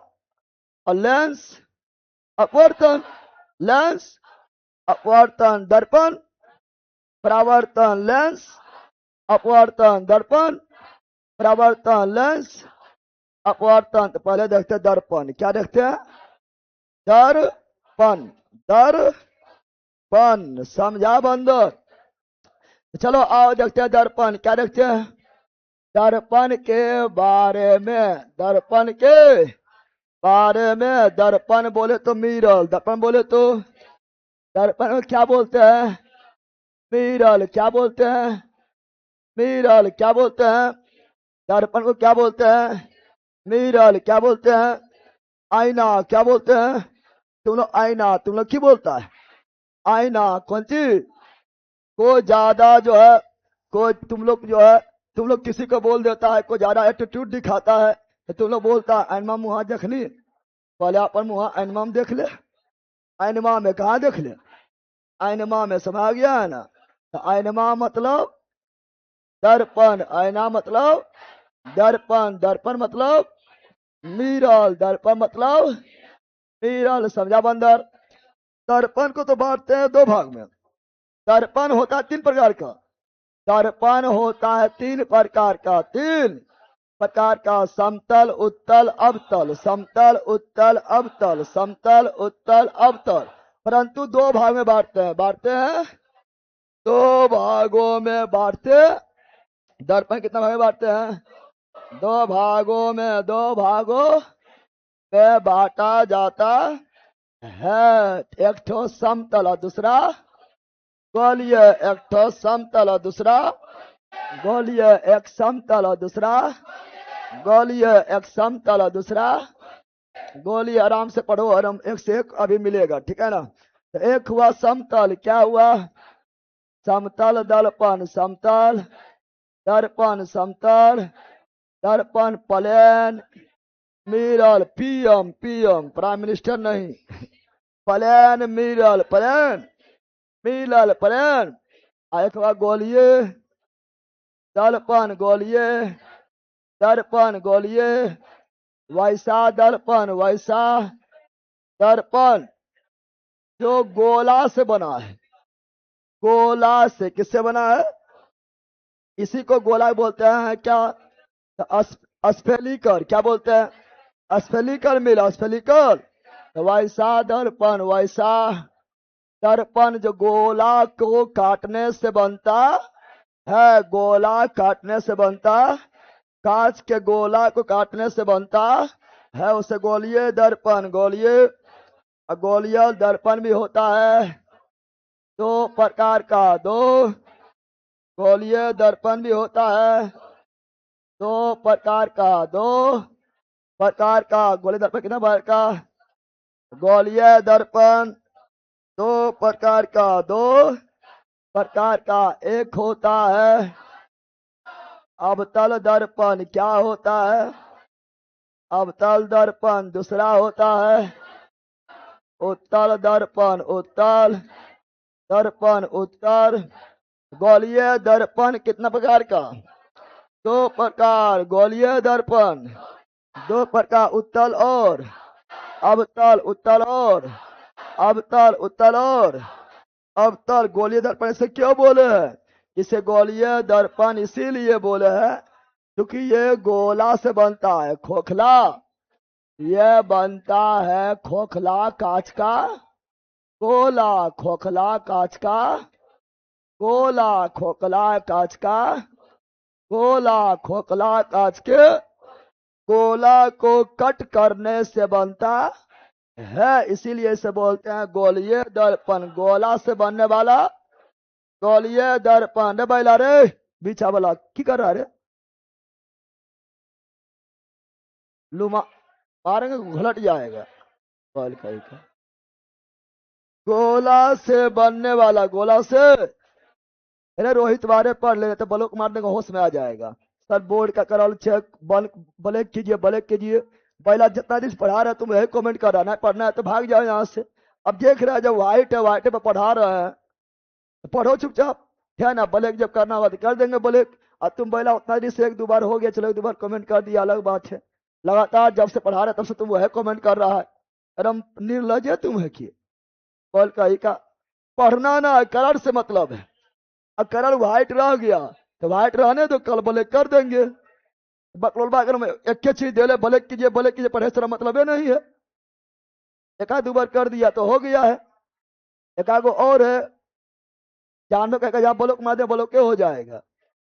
और लेंस अपवर्तन, लेंस अपवर्तन, दर्पण परावर्तन, लेंस अपवर्तन, दर्पण परावर्तन, लेंस अपवर्तन, तो पहले देखते हैं दर्पण। क्या देखते हैं? दर्पण, दर्पण, समझा बंदर? चलो आओ देखते हैं दर्पण। क्या देखते हैं? दर्पण के बारे में, दर्पण के बारे में। दर्पण बोले तो मिरर, दर्पण बोले तो दर्पण को क्या बोलते हैं? मिरर। क्या बोलते हैं? मिरर। क्या बोलते हैं? दर्पण को क्या बोलते हैं? मिरर। क्या बोलते हैं? आईना। क्या बोलते हैं? तुम लोग आईना, तुम लोग की बोलता है? आईना। कौन चीज को ज्यादा जो है, कोई तुम लोग जो है, तुम लोग किसी को बोल देता है, कोई ज्यादा एटीट्यूड दिखाता है तो तुम लोग बोलता है आईनमा मुहा देख ली। पहले अपन मुहा आईनमा में देख ले। आईनमा में कहा देख ले? आईनमा में, समझ गया है ना? तो आईनमा मतलब दर्पण, आईना मतलब दर्पण, दर्पण मतलब मिरर, दर्पण मतलब मिरर। समझा बंदर? दर्पण को तो बांटते हैं दो भाग में। दर्पण होता है तीन प्रकार का। दर्पण होता है तीन प्रकार का, तीन प्रकार का। समतल, उत्तल, अवतल। समतल, उत्तल, अवतल। समतल, उत्तल, अवतल। परंतु दो भाग में बांटते हैं, बांटते हैं दो भागों में बांटते। दर्पण कितना भाग में बांटते हैं? दो भागों में, दो भागों में बांटा जाता है। एक ठो समतल और दूसरा गोलीय। एक ठो समतल और दूसरा गोलीय। एक समतल और दूसरा गोलीय। एक समतल और दूसरा गोलीय। आराम से पढ़ो, आराम, एक से एक अभी मिलेगा, ठीक है ना? तो एक हुआ समतल। क्या हुआ? समतल दर्पण, समतल दर्पण, समतल दर्पण। Plane mirror, PM, PM prime minister नहीं। Plane mirror, plane mirror, plane. एक हुआ गोलीय दर्पण, गोलीय दर्पण, गोलीय। वैसा दर्पण, वैसा दर्पण जो गोला से बना है। गोला से, किससे बना है? इसी को गोला बोलते हैं क्या? स्फेलिकल। क्या बोलते हैं? स्फेलिकल मिला, स्फेलिकल। वैसा दर्पण, वैसा दर्पण जो गोला को काटने से बनता है। गोला काटने से बनता, कांच के गोला को काटने से बनता है, उसे गोलीय दर्पण। गोलीय, गोलीय दर्पण भी होता है दो प्रकार का। दो गोलीय दर्पण भी होता है दो प्रकार का। दो प्रकार का गोलीय दर्पण कितना प्रकार का? गोलीय दर्पण दो प्रकार का, दो प्रकार का। एक होता है अवतल दर्पण। क्या होता है? अवतल दर्पण। दूसरा होता है उत्तल दर्पण, उत्तल दर्पण, उत्तल। गोलीय दर्पण कितना प्रकार का? दो प्रकार। गोलीय दर्पण दो प्रकार, उत्तल और अवतल। उत्तल और अवतल, उत्तल और अवतल। गोलीय दर्पण इसे क्यों बोले हैं? इसे गोलीय दर्पण इसीलिए बोले हैं क्योंकि ये गोला से बनता है, खोखला। यह बनता है खोखला कांच का गोला, खोखला कांच का गोला, खोखला कांच का गोला। खोखला कांच के गोला को कट करने से बनता है, इसीलिए इसे बोलते हैं गोलीय दर्पण। गोला से बनने वाला गोलीय दर्पण। रे बैला रे, बीचा वाला की कर रहा रे? लुमा मारेंगे घुलट जाएगा। बॉल का गोला से बनने वाला, गोला से। अरे रोहित बारे पढ़ ले तो ब्लॉक मारने का होश में आ जाएगा। सर बोर्ड का करल चेक, ब्लैक कीजिए, ब्लैक कीजिए। पहला जितना दिन पढ़ा रहे तुम यही कमेंट कर रहा है, पढ़ना है तो भाग जाओ यहाँ से। अब देख रहे हैं जब व्हाइट है, व्हाइट पे पढ़ा रहे हैं तो पढ़ो चुपचाप, है ना? ब्लैक जब करना होगा तो कर देंगे ब्लैक। अब तुम पहला उतना दिन से एक दो बार हो गया, चलो एक दो बार कमेंट कर दिया, अलग बात है। लगातार जब से पढ़ा रहे तब से तुम वह कमेंट कर रहा है। अरे निर्लज है तुम, है कि बोल का पढ़ना ना कलर से मतलब है। अब कलर व्हाइट रह गया तो व्हाइट रहने दो, कल ब्लैक कर देंगे। बकलोल बाग में एक चीज दे ले, भले कीजिए पढ़े से मतलब नहीं है। एक आध बार कर दिया तो हो गया है। एक आगो और है, जानवर कहेगा जहाँ ब्लॉक मार दे ब्लॉक के हो जाएगा।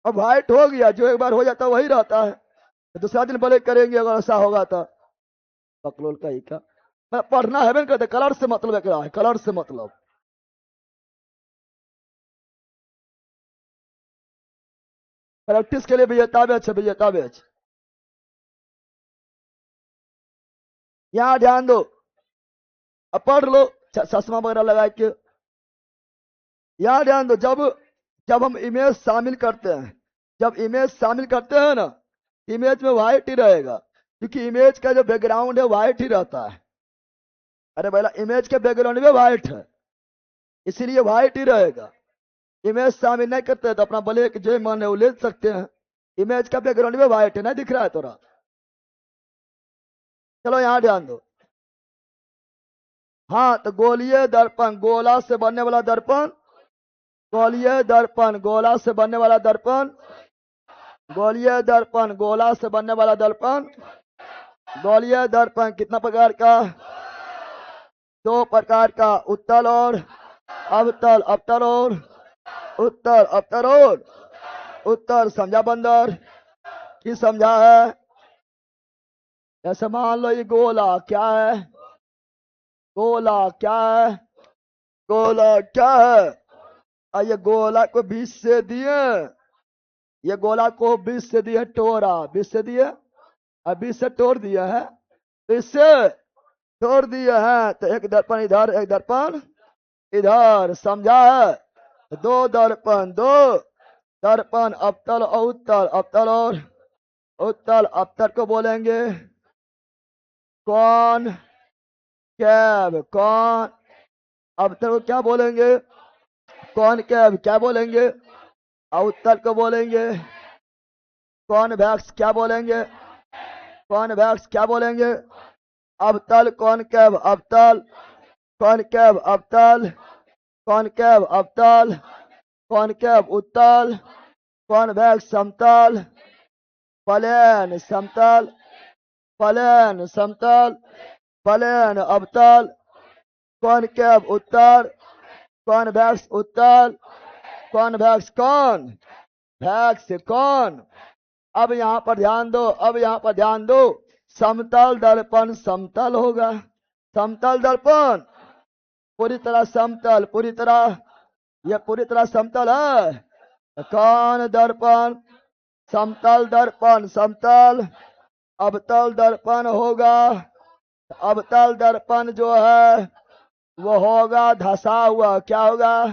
अब व्हाइट हो गया, जो एक बार हो जाता है वही रहता है, तो दूसरा दिन ब्लैक करेंगे अगर ऐसा होगा तो। बकलोल का ही का मैं पढ़ना है नहीं कहते, कलर से मतलब क्या है, कलर से मतलब प्रैक्टिस के लिए भैया ताबेज है, भैया ताबेज। यहाँ ध्यान दो, अब पढ़ लो चश्मा वगैरह लगा के। यहाँ ध्यान दो, जब जब हम इमेज शामिल करते हैं, जब इमेज शामिल करते हैं ना, इमेज में व्हाइट ही रहेगा, क्योंकि इमेज का जो बैकग्राउंड है व्हाइट ही रहता है। अरे भैया इमेज के बैकग्राउंड में व्हाइट है, इसीलिए व्हाइट ही रहेगा। इमेज शामिल नहीं करते तो अपना ब्लैक जो मन है वो ले सकते हैं। इमेज का बैकग्राउंड में व्हाइट है ना, दिख रहा है थोड़ा। चलो यहाँ ध्यान दो। हाँ तो गोलीय दर्पण, गोला से बनने वाला दर्पण, गोलीय दर्पण, गोला से बनने वाला दर्पण, गोलीय दर्पण, गोला से बनने वाला दर्पण। गोलीय दर्पण कितना प्रकार का? दो प्रकार का, उत्तल और अवतल। अवतल और उत्तर, अवतल और उत्तर। समझा बंदर की समझा है? जैसे मान लो ये गोला क्या है, गोला क्या है, गोला क्या है? ये गोला को 20 से दिए, ये गोला को 20 से दिए टोरा, 20 से दिए, 20 से तोड़ दिया है, 20 से तोड़ दिया है, तो एक दर्पण इधर, एक दर्पण इधर। समझा है? दो दर्पण, दो दर्पण, अवतल और उत्तल। अवतल और उत्तल। अवतल को बोलेंगे कौन कैब, कौन। अवतल को क्या बोलेंगे? कौन कैब। क्या बोलेंगे? उत्तल को बोलेंगे कौन वैक्स। क्या बोलेंगे? कौन वैक्स। क्या बोलेंगे? अवतल कौन कैब, अवतल कौन कैब, अवतल कौन कैब, अवतल कौन कैब, उत्तल कौन वैक्स, समतल प्लेन, समतल प्लेन, समतल प्लेन, अवतल कौन कैब, उत्तर कौन वैक्स, उत्तल कौन वैक्स, कौन वैक्स, कौन। अब यहां पर ध्यान दो, अब यहां पर ध्यान दो, समतल दर्पण समतल होगा, समतल दर्पण पूरी तरह समतल, पूरी तरह, यह पूरी तरह समतल है। कौन दर्पण? समतल दर्पण समतल। अवतल दर्पण होगा, अवतल दर्पण जो है वो होगा धसा हुआ। क्या होगा?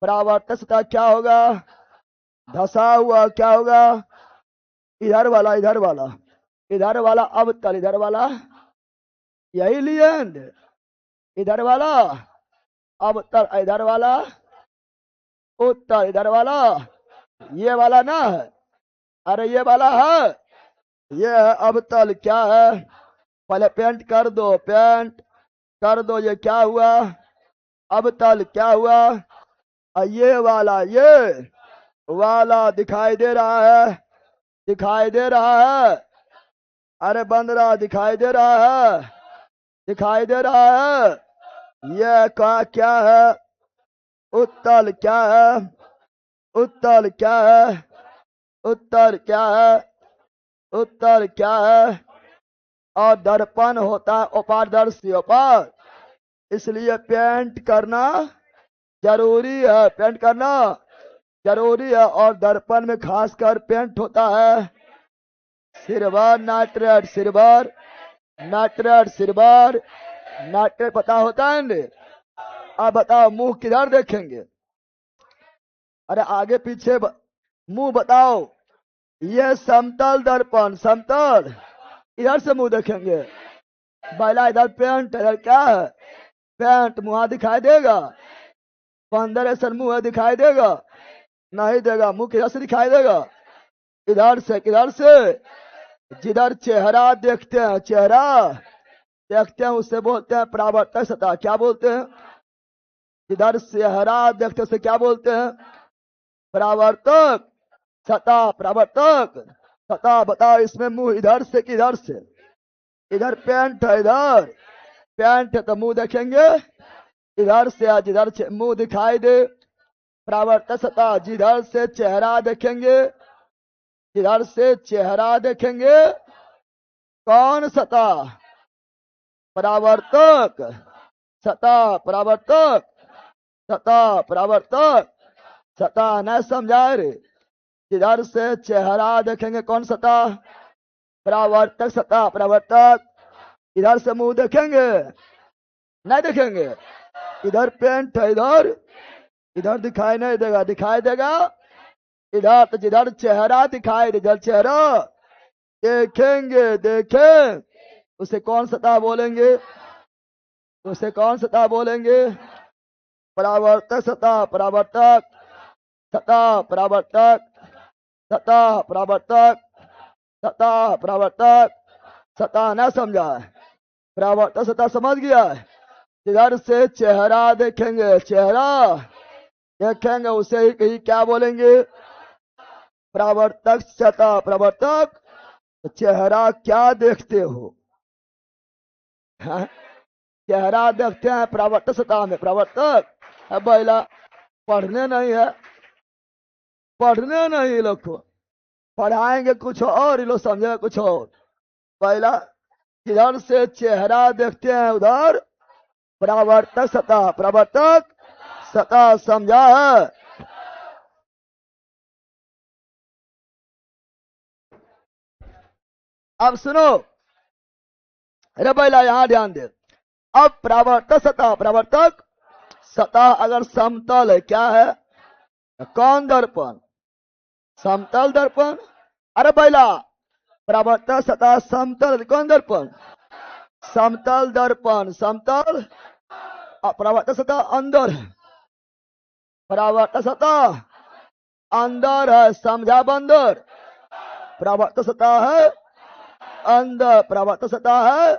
परावर्तक सतह क्या होगा? धसा हुआ। क्या होगा? इधर वाला, इधर वाला, इधर वाला अवतल, इधर वाला, यही लिए इधर वाला अवतल, इधर वाला उत्तर, इधर वाला ये वाला ना है, अरे ये वाला है, ये है अवतल। क्या है? पहले पेंट कर दो, पेंट कर दो। ये क्या हुआ? अवतल। क्या हुआ? ये वाला, ये वाला दिखाई दे रहा है, दिखाई दे रहा है, अरे बंद रहा, दिखाई दे रहा है, दिखाई दे रहा है। ये का क्या है? उत्तल। क्या है? उत्तल। क्या है? उत्तर। क्या है? उत्तर। क्या है? और दर्पण होता है अपारदर्शी, अपार, इसलिए पेंट करना जरूरी है, पेंट करना जरूरी है। और दर्पण में खासकर पेंट होता है silver nitrate, silver nitrate, silver nitrate पता होता है ना? अब बताओ मुंह किधर देखेंगे? अरे आगे पीछे मुंह बताओ। ये समतल दर्पण, समतल, इधर से मुंह देखेंगे। पहला इधर पेंट, इधर क्या है? पेंट। मुंह दिखाई देगा? अंदर ऐसा मुंह दिखाई देगा? नहीं देगा। मुंह किधर से दिखाई देगा? इधर से। किधर से? जिधर चेहरा देखते हैं, चेहरा देखते हैं उसे बोलते हैं परावर्तक सतह। क्या बोलते हैं? जिधर चेहरा देखते उसे क्या बोलते हैं? परावर्तक सतह, परावर्तक सता बताओ इसमें मुंह इधर से कि इधर से? इधर पेंट है, इधर पेंट है तो मुंह देखेंगे इधर से, आज इधर से मुंह दिखाई दे। परावर्तक सता जिधर से चेहरा देखेंगे, जिधर से चेहरा देखेंगे कौन सता? परावर्तक सता, परावर्तक सता, परावर्तक सता। न समझा रे? जिधर से चेहरा देखेंगे कौन सता? परावर्तक सता, परावर्तक। इधर से मुंह देखेंगे नहीं देखेंगे? इधर पेंट है, इधर इधर दिखाई नहीं देगा, दिखाई देगा इधर। तो जिधर चेहरा दिखाई दे, जिधर चेहरा देखेंगे, देखें उसे कौन सता बोलेंगे? उसे कौन सता बोलेंगे? परावर्तक सता, परावर्तक सता, परावर्तक सता, परावर्तक सता, परावर्तक सता। न समझा? परावर्तक सता समझ गया? इधर से चेहरा देखेंगे, चेहरा देखेंगे उसे ही कहीं क्या बोलेंगे? परावर्तक सता, परावर्तक। चेहरा क्या देखते हो? हाँ? चेहरा देखते हैं परावर्तक सता में, परावर्तक है बैला। पढ़ने नहीं है, पढ़ने नहीं लोग को पढ़ाएंगे कुछ और, ये लोग समझेंगे कुछ और। पहला इधर से चेहरा देखते हैं उधर परावर्तक सता, परावर्तक सता। समझा है? अब सुनो, अरे पहला यहां ध्यान दे। अब परावर्तक सता, परावर्तक सता अगर समतल है, क्या है? कौन दर्पण? समतल दर्पण। अरे पहला परावर्तक सता समतल, कौन दर्पण? समतल दर्पण, समतल। परावर्तक सता अंदर है, परावर्तक सता अंदर है, समझा बंदर? परावर्तक सता है अंदर, परावर्तक सता है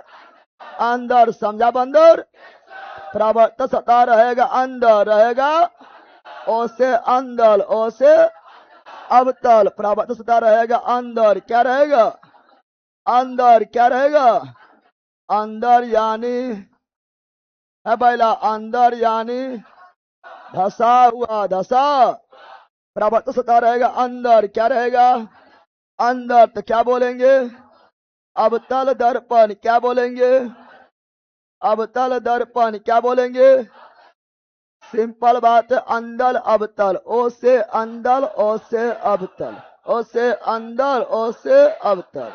अंदर, समझा बंदर? परावर्तक सता रहेगा अंदर, रहेगा ओ से अंदर, ओ से अवतल। परावर्तक सता रहेगा अंदर, क्या रहेगा? अंदर, क्या रहेगा? अंदर यानी है बैला, अंदर यानी धसा हुआ, धसा। परावर्तक सता रहेगा अंदर, क्या रहेगा? अंदर। तो क्या बोलेंगे? अवतल दर्पण, क्या बोलेंगे? अवतल दर्पण, क्या बोलेंगे? सिंपल बात है, अंदर अवतल, ओ से अंदर, ओ से अवतल, ओ से अंदर, ओ से अवतल।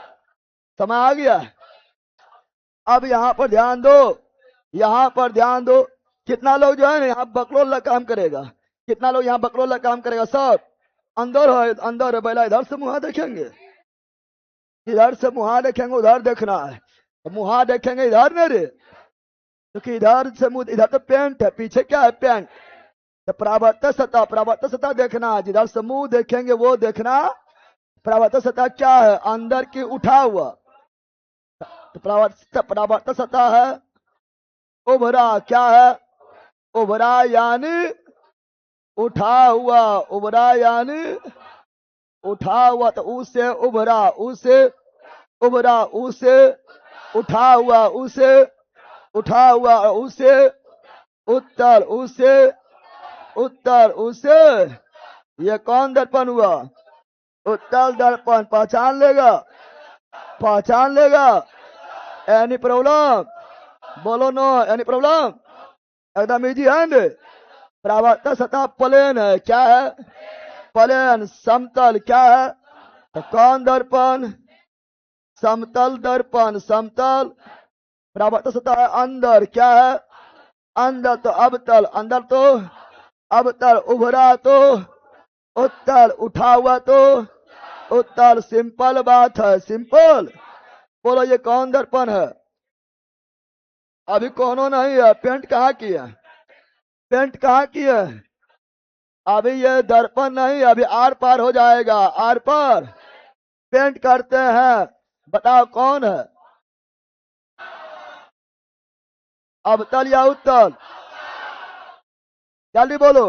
समझ आ गया? अब यहां पर ध्यान दो, यहां पर ध्यान दो। कितना लोग जो है ना यहाँ बकलोल काम करेगा? कितना लोग यहाँ बकलोल काम करेगा? सब अंदर है, अंदर है बैला। इधर से मुहा देखेंगे, इधर से मुहा देखेंगे, उधर देखना है। तो मुहा देखेंगे इधर नहीं रे, क्योंकि इधर से मुंह, इधर तो पेंट है, पीछे क्या है? पेंट। तो परावर्तक सता, परावर्तक सता देखना, जिधर से मुंह देखेंगे वो देखना। परावर्तक सता क्या है? अंदर की उठा हुआ। तो परावर्तक सता है उभरा, क्या है? उभरा यानी उठा हुआ, उभरा यानी उठा हुआ। तो उसे उभरा, उसे उभरा, उसे उठा हुआ, उसे उठा हुआ, उसे उत्तर, उसे उत्तर, उसे। ये कौन दर्पण हुआ? उत्तर दर्पण। पहचान लेगा, पहचान लेगा? Any problem? बोलो नो, एनी प्रॉब्लम? एकदम इजी है। परावर्तक सतह प्लेन है, क्या है? प्लेन, समतल, क्या है? तो कौन दर्पण? समतल दर्पण, समतल। परावर्तक सतह है अंदर, क्या है? अंदर। तो अवतल, अंदर तो अवतल, उभरा तो उत्तर, उठा हुआ तो उत्तर। सिंपल बात है, सिंपल। बोलो ये कौन दर्पण है? अभी कोनो नहीं है। पेंट कहाँ किया? पेंट कहाँ किया? अभी ये दर्पण नहीं, अभी आर पार हो जाएगा, आर पार पेंट करते हैं। बताओ कौन है? अवतल या उत्तल? जल्दी बोलो।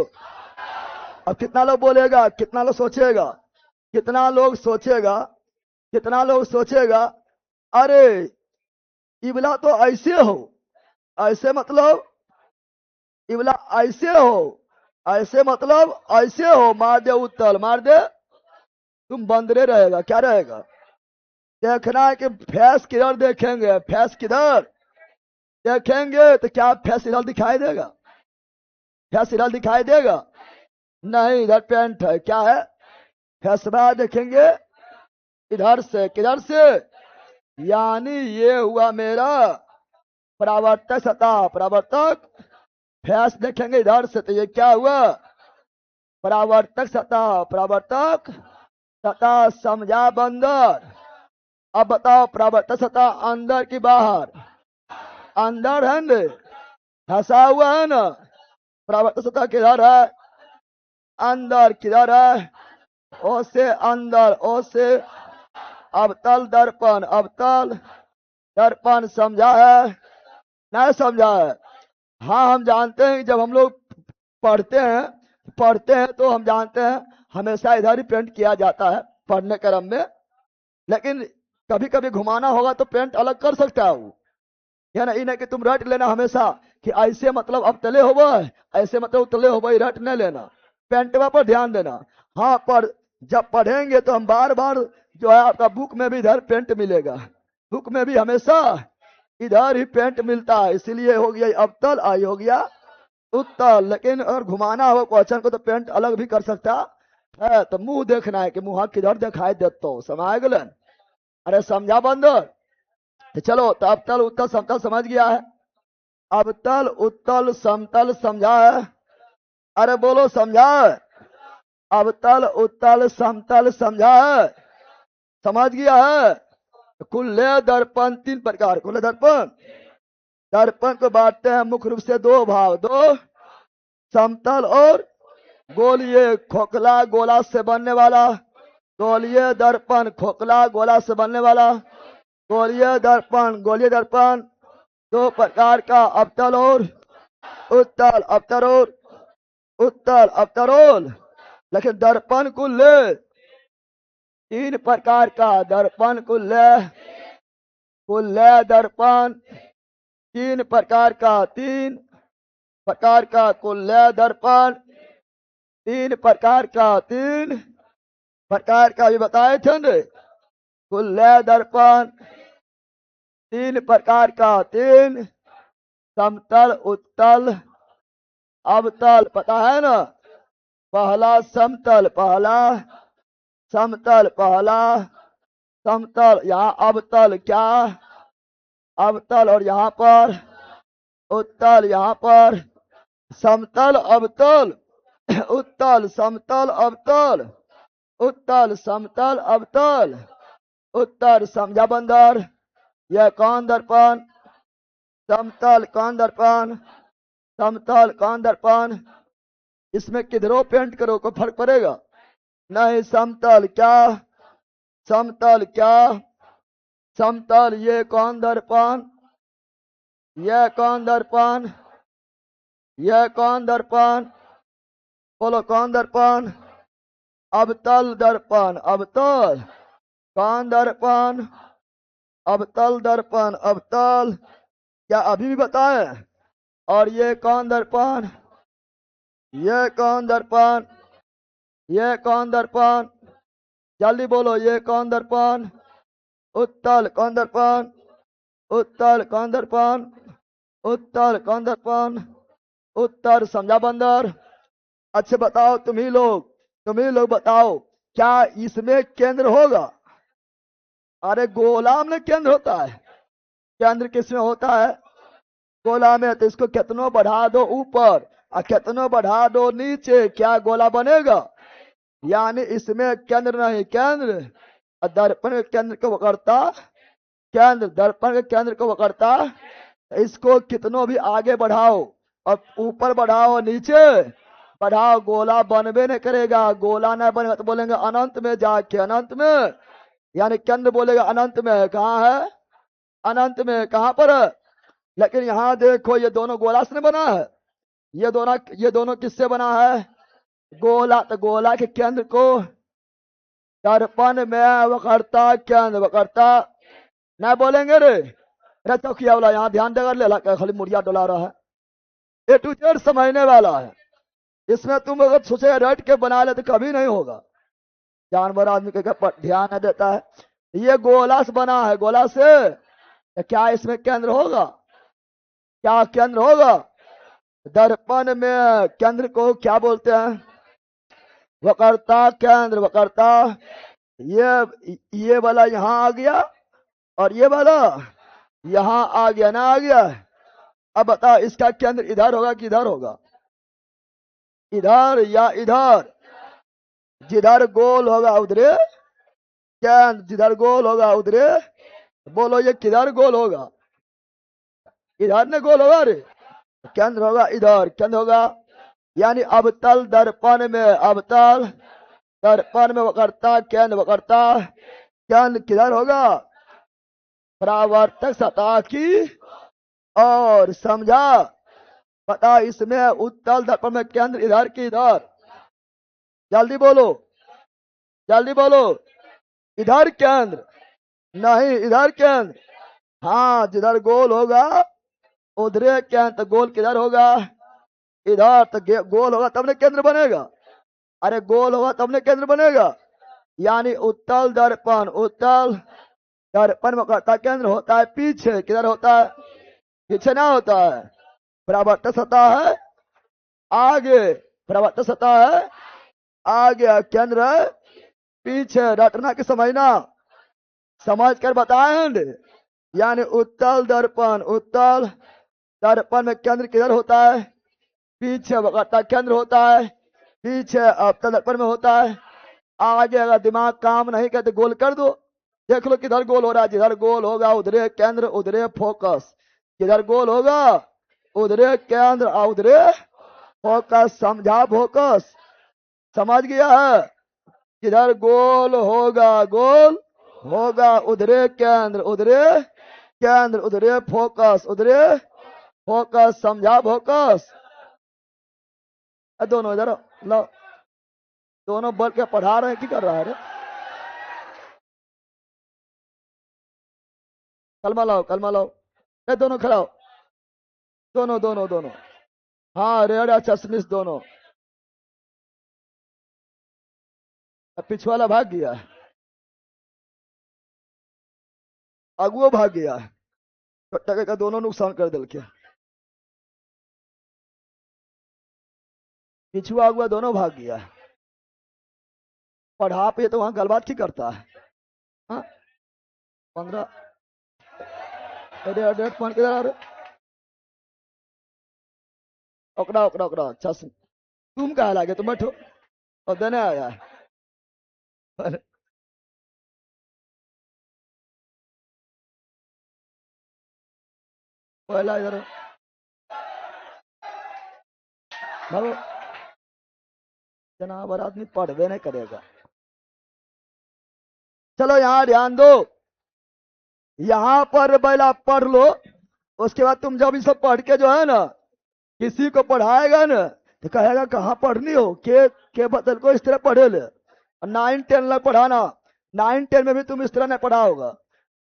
अब कितना लोग बोलेगा, कितना लोग सोचेगा, कितना लोग सोचेगा? कितना लोग सोचेगा अरे इबला तो ऐसे हो, ऐसे मतलब इबला ऐसे हो, ऐसे मतलब ऐसे हो, मार दे उत्तल मार दे, तुम बंदरे रहेगा क्या रहेगा। देखना है कि फैस किधर देखेंगे, फैस किधर देखेंगे तो क्या फैस इधर दिखाई देगा, फैस इधर दिखाई देगा नहीं, इधर पेंट है क्या है, फैसला देखेंगे इधर से किधर से, यानी ये हुआ मेरा परावर्तक सतह, परावर्तक फैस देखेंगे इधर से तो ये क्या हुआ परावर्तक सतह, परावर्तक सतह, समझा बंदर। अब बताओ परावर्तक सतह अंदर की बाहर, अंदर है न, फंसा हुआ है ना, परावर्तक सतह किधर है, अंदर किधर है, ओ से अंदर, ओ से अवतल दर्पण, अवतल दर्पण, समझा है नहीं समझा है। हाँ हम जानते हैं कि जब हम लोग पढ़ते हैं तो हम जानते हैं हमेशा इधर ही पेंट किया जाता है पढ़ने क्रम में, लेकिन कभी कभी घुमाना होगा तो पेंट अलग कर सकता है वो, या नहीं नहीं कि तुम रट लेना हमेशा कि ऐसे मतलब अब तले हो गए, ऐसे मतलब तले हो गई, रट नहीं लेना, पेंटवा पर ध्यान देना। हाँ पर जब पढ़ेंगे तो हम बार बार जो है आपका बुक में भी इधर पेंट मिलेगा, बुक में भी हमेशा इधर ही पेंट मिलता है, इसलिए हो गया अवतल, आई हो गया उत्तल। लेकिन अगर घुमाना हो क्वेश्चन को तो पेंट अलग भी कर सकता है, तो मुंह देखना है कि मुंह किधर दिखाई देता हो, समझ गए। अरे समझा बंदर, तो चलो तो अवतल उत्तल समतल समझ गया है, अवतल उत्तल समतल समझा है, अरे बोलो समझा है, अवतल उत्तल समतल समझा है, समझ गया है। कुल्ले दर्पण तीन प्रकार, कुल्ले दर्पण, दर्पण को बांटते हैं मुख्य रूप से दो भाग, दो समतल और गोलीय, खोखला गोला से बनने वाला, गोलीय दर्पण खोखला गोला से बनने वाला, गोलीय दर्पण, गोलीय दर्पण दो प्रकार का, अवतल और उत्तल, अवतल और उत्तल, अवतरोल। लेकिन दर्पण कुल तीन प्रकार का, दर्पण कुल दर्पण तीन प्रकार का, तीन प्रकार का कुल दर्पण, तीन प्रकार का, तीन प्रकार का भी बताए थे न, कुल दर्पण तीन प्रकार का, तीन समतल उत्तल अवतल, पता है ना, पहला समतल, पहला समतल, पहला समतल, यहाँ अवतल क्या, अवतल और यहाँ पर उत्तल, यहाँ पर समतल अवतल, उत्तल समतल अवतल, उत्तल समतल अवतल, उत्तर, समझा बंदर। यह कौन दर्पण, समतल कौन दर्पण, समतल कौन दर्पण, इसमें किधरों पेंट करो कोई फर्क पड़ेगा नहीं, समतल क्या, समतल क्या, समतल, ये कौन दर्पण, यह कौन दर्पण, यह कौन दर्पण, बोलो कौन दर्पण, अवतल दर्पण, अवतल कौन दर्पण, अवतल दर्पण, अवतल, क्या अभी भी बताए। और ये कौन दर्पण, ये कौन दर्पण, ये कौन दर्पण, जल्दी बोलो, ये कौन दर्पण, उत्तल कौन दर्पण, उत्तल कौन दर्पण, उत्तल कौन दर्पण, उत्तर, समझा बंदर। अच्छे बताओ तुम ही लोग बताओ क्या इसमें केंद्र होगा, अरे गोला में केंद्र होता है, केंद्र किसमें होता है, गोला में, तो इसको कितनों बढ़ा दो ऊपर और कितनों बढ़ा दो नीचे, क्या गोला बनेगा, यानी इसमें केंद्र नहीं, केंद्र दर्पण के केंद्र को पकड़ता, केंद्र दर्पण के केंद्र को पकड़ता, इसको कितनों भी आगे बढ़ाओ और ऊपर बढ़ाओ नीचे बढ़ाओ, गोला बनबे नहीं करेगा, गोला नहीं बनेगा तो बोलेंगे अनंत में जाके, अनंत में, यानी केंद्र बोलेगा अनंत में, कहाँ है, अनंत में, कहाँ पर है। लेकिन यहाँ देखो ये दोनों गोला से बना है, ये दोनों किससे बना है, गोला, तो गोला के केंद्र को दर्पण में वक्रता केंद्र, वक्रता नहीं बोलेंगे रे। अरे चौकिया वाला यहाँ ध्यान देकर ले, खाली मुड़िया डोला रहा है। ए टू जेड समझने वाला है। इसमें तुम अगर सोचे रट के बना ले तो कभी नहीं होगा। जानवर आदमी के ध्यान नहीं देता है। ये गोला से बना है, गोला से तो क्या इसमें केंद्र होगा? क्या केंद्र होगा? दर्पण में केंद्र को क्या बोलते हैं? वक्रता केंद्र, वक्रता। ये वाला यहां आ गया और ये वाला यहां आ गया ना, आ गया। अब बता इसका केंद्र इधर होगा कि इधर होगा? इधर या इधर? जिधर गोल होगा उधरे केंद्र, जिधर गोल होगा उधरे। बोलो ये किधर गोल होगा? इधर ने गोल होगा रे। केंद्र होगा इधर, केंद्र होगा यानी अवतल दर्पण में, अवतल दर्पण में वक्रता केंद्र, वक्रता केंद्र किधर होगा? परावर्तक सतह की और। समझा? पता इसमें उत्तल दर्पण में केंद्र इधर की इधर? जल्दी बोलो, जल्दी बोलो। इधर केंद्र नहीं, इधर केंद्र। हाँ, जिधर गोल होगा उधरे केंद्र। तो गोल किधर होगा? इधर। तो गोल होगा तब ने केंद्र बनेगा। अरे गोल होगा तब ने केंद्र बनेगा। यानी उत्तल दर्पण, उत्तल दर्पण में वक्रता केंद्र होता है पीछे। किधर होता है? पीछे ना होता है। परावर्तक सतह है आगे, परावर्तक सतह है आगे, केंद्र है पीछे। रटना की समझना, समझ कर बताएं। यानी उत्तल दर्पण, उत्तल दर्पण में केंद्र किधर होता है? पीछे। वक्रता केंद्र होता है पीछे, अवतल दर्पण में होता है आगे। अगर दिमाग काम नहीं करते गोल कर दो। देख लो किधर गोल हो रहा है। जिधर गोल होगा उधरे केंद्र, उधरे फोकस। किधर गोल होगा उधरे केंद्र और उधरे फोकस। समझा? फोकस समझ गया है? किधर गोल होगा, गोल होगा उधरे केंद्र, उधरे केंद्र, उधरे फोकस, उधरे फोकस। समझा? फोकस। दोनों इधर लो, दोनों बढ़ के पढ़ा रहे हैं। क्या कर रहा है रे? कलमा लाओ, कलमा लाओ। दोनों खड़ा हो, दोनों दोनों दोनों। हाँ, रेड और चश्मिश दोनों। पीछे वाला भाग गया, अगुओ भाग गया। टके का दोनों नुकसान कर दिल क्या? पिछुआ अगुआ दोनों भाग गया। पढ़ा पे तो वहां गलबात की करता है। हाँ 15 डेढ़ पॉइंट किधर आ रहे? ओकड़ा ओकड़ा ओकड़ा। अच्छा तुम कहा लागे? तुम बैठो और देने आया है। पहला इधर भागो। जनावर आदमी पढ़वे नहीं करेगा। चलो यहाँ ध्यान दो। यहाँ पर पहला पढ़ लो, उसके बाद तुम जब ये सब पढ़ के जो है ना किसी को पढ़ाएगा ना तो कहेगा कहाँ पढ़नी हो के बदल को इस तरह पढ़े ले। 9-10 लाख पढ़ाना, 9-10 में भी तुम इस तरह नहीं पढ़ा होगा।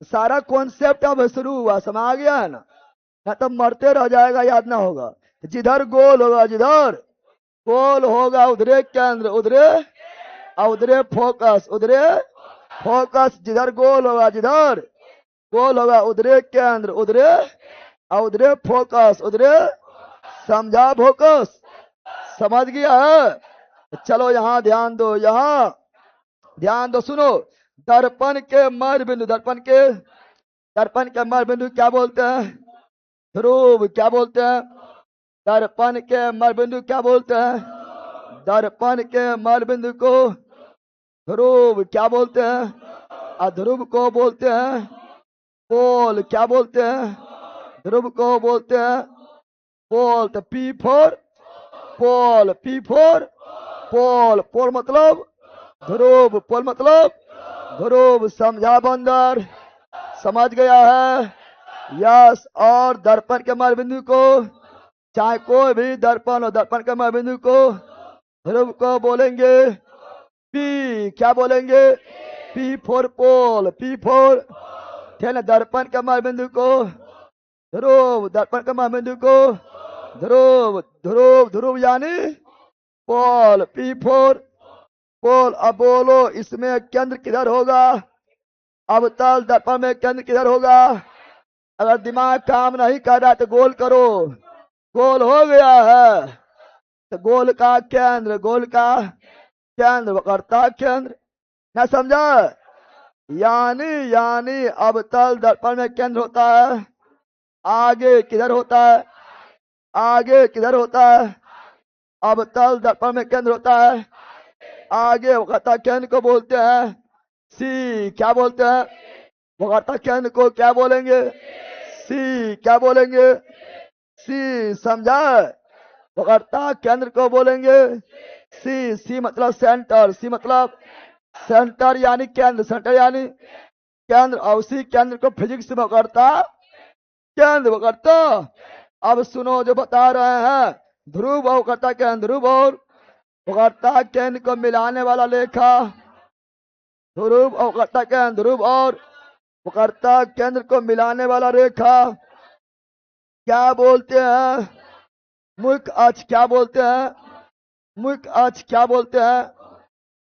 सारा कॉन्सेप्ट अब शुरू हुआ, समझ आ गया है ना तो मरते रह जाएगा, याद ना होगा। जिधर गोल होगा, जिधर गोल होगा उधरे केंद्र, उधरे उधरे फोकस, उधरे फोकस। जिधर गोल होगा, जिधर गोल होगा उधरे केंद्र, उधरे उधरे फोकस, उधरे। समझा? फोकस समझ गया है? चलो यहाँ ध्यान दो, यहाँ ध्यान दो, सुनो। दर्पण के मध्य बिंदु, दर्पण के मध्य बिंदु क्या बोलते हैं? ध्रुव। क्या बोलते हैं? दर्पण के मध्य बिंदु क्या बोलते हैं? दर्पण के मध्य बिंदु को ध्रुव क्या बोलते हैं? अध्रुव को बोलते हैं पोल। क्या बोलते हैं? ध्रुव को बोलते हैं पोल। तो P for pole, P for pole. Pole मतलब ध्रुव, पोल मतलब ध्रुव। समझा बंदर? समझ गया है? यस। और दर्पण के मध्य बिंदु को, चाहे कोई भी दर्पण हो, दर्पण के मध्य बिंदु को ध्रुव को बोलेंगे पी क्या बोलेंगे? P for pole, P for ध्यान दर्पण का मध्य बिंदु को ध्रुव, दर्पण का मध्य बिंदु को ध्रुव, ध्रुव ध्रुव यानी पोल, पी फोर पोल। अब बोलो इसमें केंद्र किधर होगा? अवतल दर्पण में केंद्र किधर होगा? अगर दिमाग काम नहीं कर रहा तो गोल करो। गोल हो गया है तो गोल का केंद्र, गोल का केंद्र वक्रता केंद्र, ना समझा? यानी यानी अवतल दर्पण में केंद्र होता है, आगे किधर होता है? आगे किधर होता है? अवतल दर्पण में केंद्र होता है, आगे वक्रता केंद्र को बोलते हैं सी। क्या बोलते हैं? वक्रता केंद्र को क्या बोलेंगे? सी। क्या बोलेंगे? सी। समझा? वक्रता केंद्र को बोलेंगे सी। सी मतलब सेंटर, सी मतलब सेंटर यानी केंद्र, सेंटर यानी केंद्र। और उसी केंद्र को फिजिक्स में वक्रता केंद्र, वक्रता। अब सुनो जो बता रहे हैं, ध्रुव और वक्रता केंद्र, ध्रुव और वक्रता केंद्र को मिलाने वाला रेखा, ध्रुव और वक्रता केंद्र, ध्रुव और वक्रता केंद्र को मिलाने वाला रेखा क्या बोलते हैं? मुख्य अक्ष। क्या बोलते हैं? मुख्य अक्ष। क्या बोलते हैं?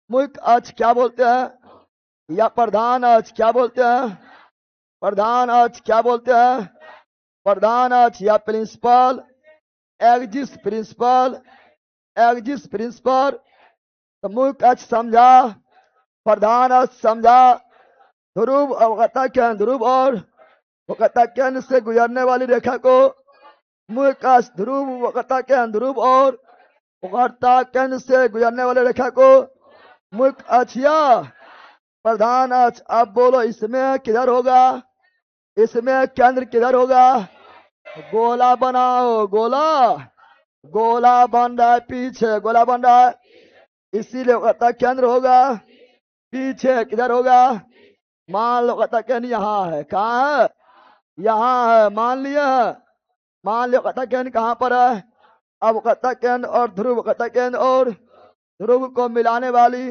मुख्य अक्ष। क्या बोलते हैं? या प्रधान अक्ष। क्या बोलते हैं? प्रधान अक्ष। क्या बोलते हैं? प्रधान अक्ष या principal axis, principal axis, principal. तो मुख्य अक्ष समझा, प्रधान अक्ष समझा, ध्रुव और वक्रता केंद्र, ध्रुव और वक्रता केंद्र से गुजरने वाली रेखा को मुख्य अक्ष, ध्रुव वक्रता केंद्र, ध्रुव और वक्रता केंद्र से गुजरने वाली रेखा को मुख्य अक्ष या प्रधान अक्ष। अब बोलो इसमें किधर होगा? इसमें केंद्र किधर होगा? गोला बनाओ, गोला, गोला बन रहा है पीछे, गोला बन रहा है, इसीलिए वक्रता केंद्र होगा पीछे। किधर होगा? मान लो वक्रता केंद्र यहाँ है, कहाँ है? यहाँ है, मान लिया है। मान लिया वक्रता केंद्र कहाँ पर है? अब वक्रता केंद्र और ध्रुव, वक्रता केंद्र और ध्रुव को मिलाने वाली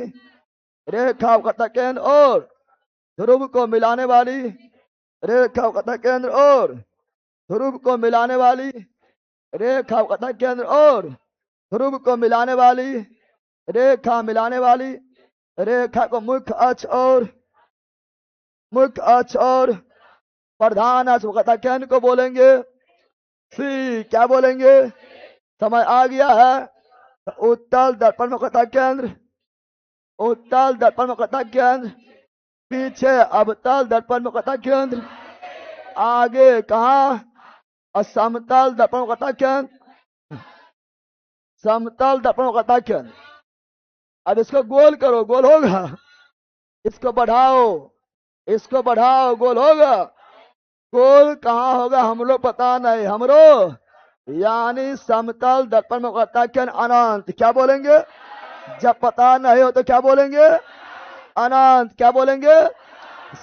रेखा, वक्रता केंद्र और ध्रुव को मिलाने वाली रेखा, वक्रता केंद्र और ध्रुव को मिलाने वाली रेखा, वक्रता केंद्र और ध्रुव को मिलाने वाली रेखा, मिलाने वाली रेखा को मुख्य अक्ष और मुख्य अक्ष और प्रधान अक्ष वक्रता केंद्र को बोलेंगे सी। क्या बोलेंगे? समझ आ गया है? उत्तल दर्पण में वक्रता केंद्र, उत्तल दर्पण में वक्रता केंद्र, पीछे अवतल दर्पण में वक्रता केंद्र, आगे कहाँ? समतल दर्पण में वक्रता केंद्र, समतल दर्पण में वक्रता केंद्र। अब इसको गोल करो, गोल होगा। इसको बढ़ाओ, इसको बढ़ाओ, गोल होगा। गोल कहाँ होगा हम लोग पता नहीं हमरो, यानी समतल दर्पण में वक्रता केंद्र अनंत। क्या बोलेंगे? जब पता नहीं हो तो क्या बोलेंगे? अनंत। क्या बोलेंगे?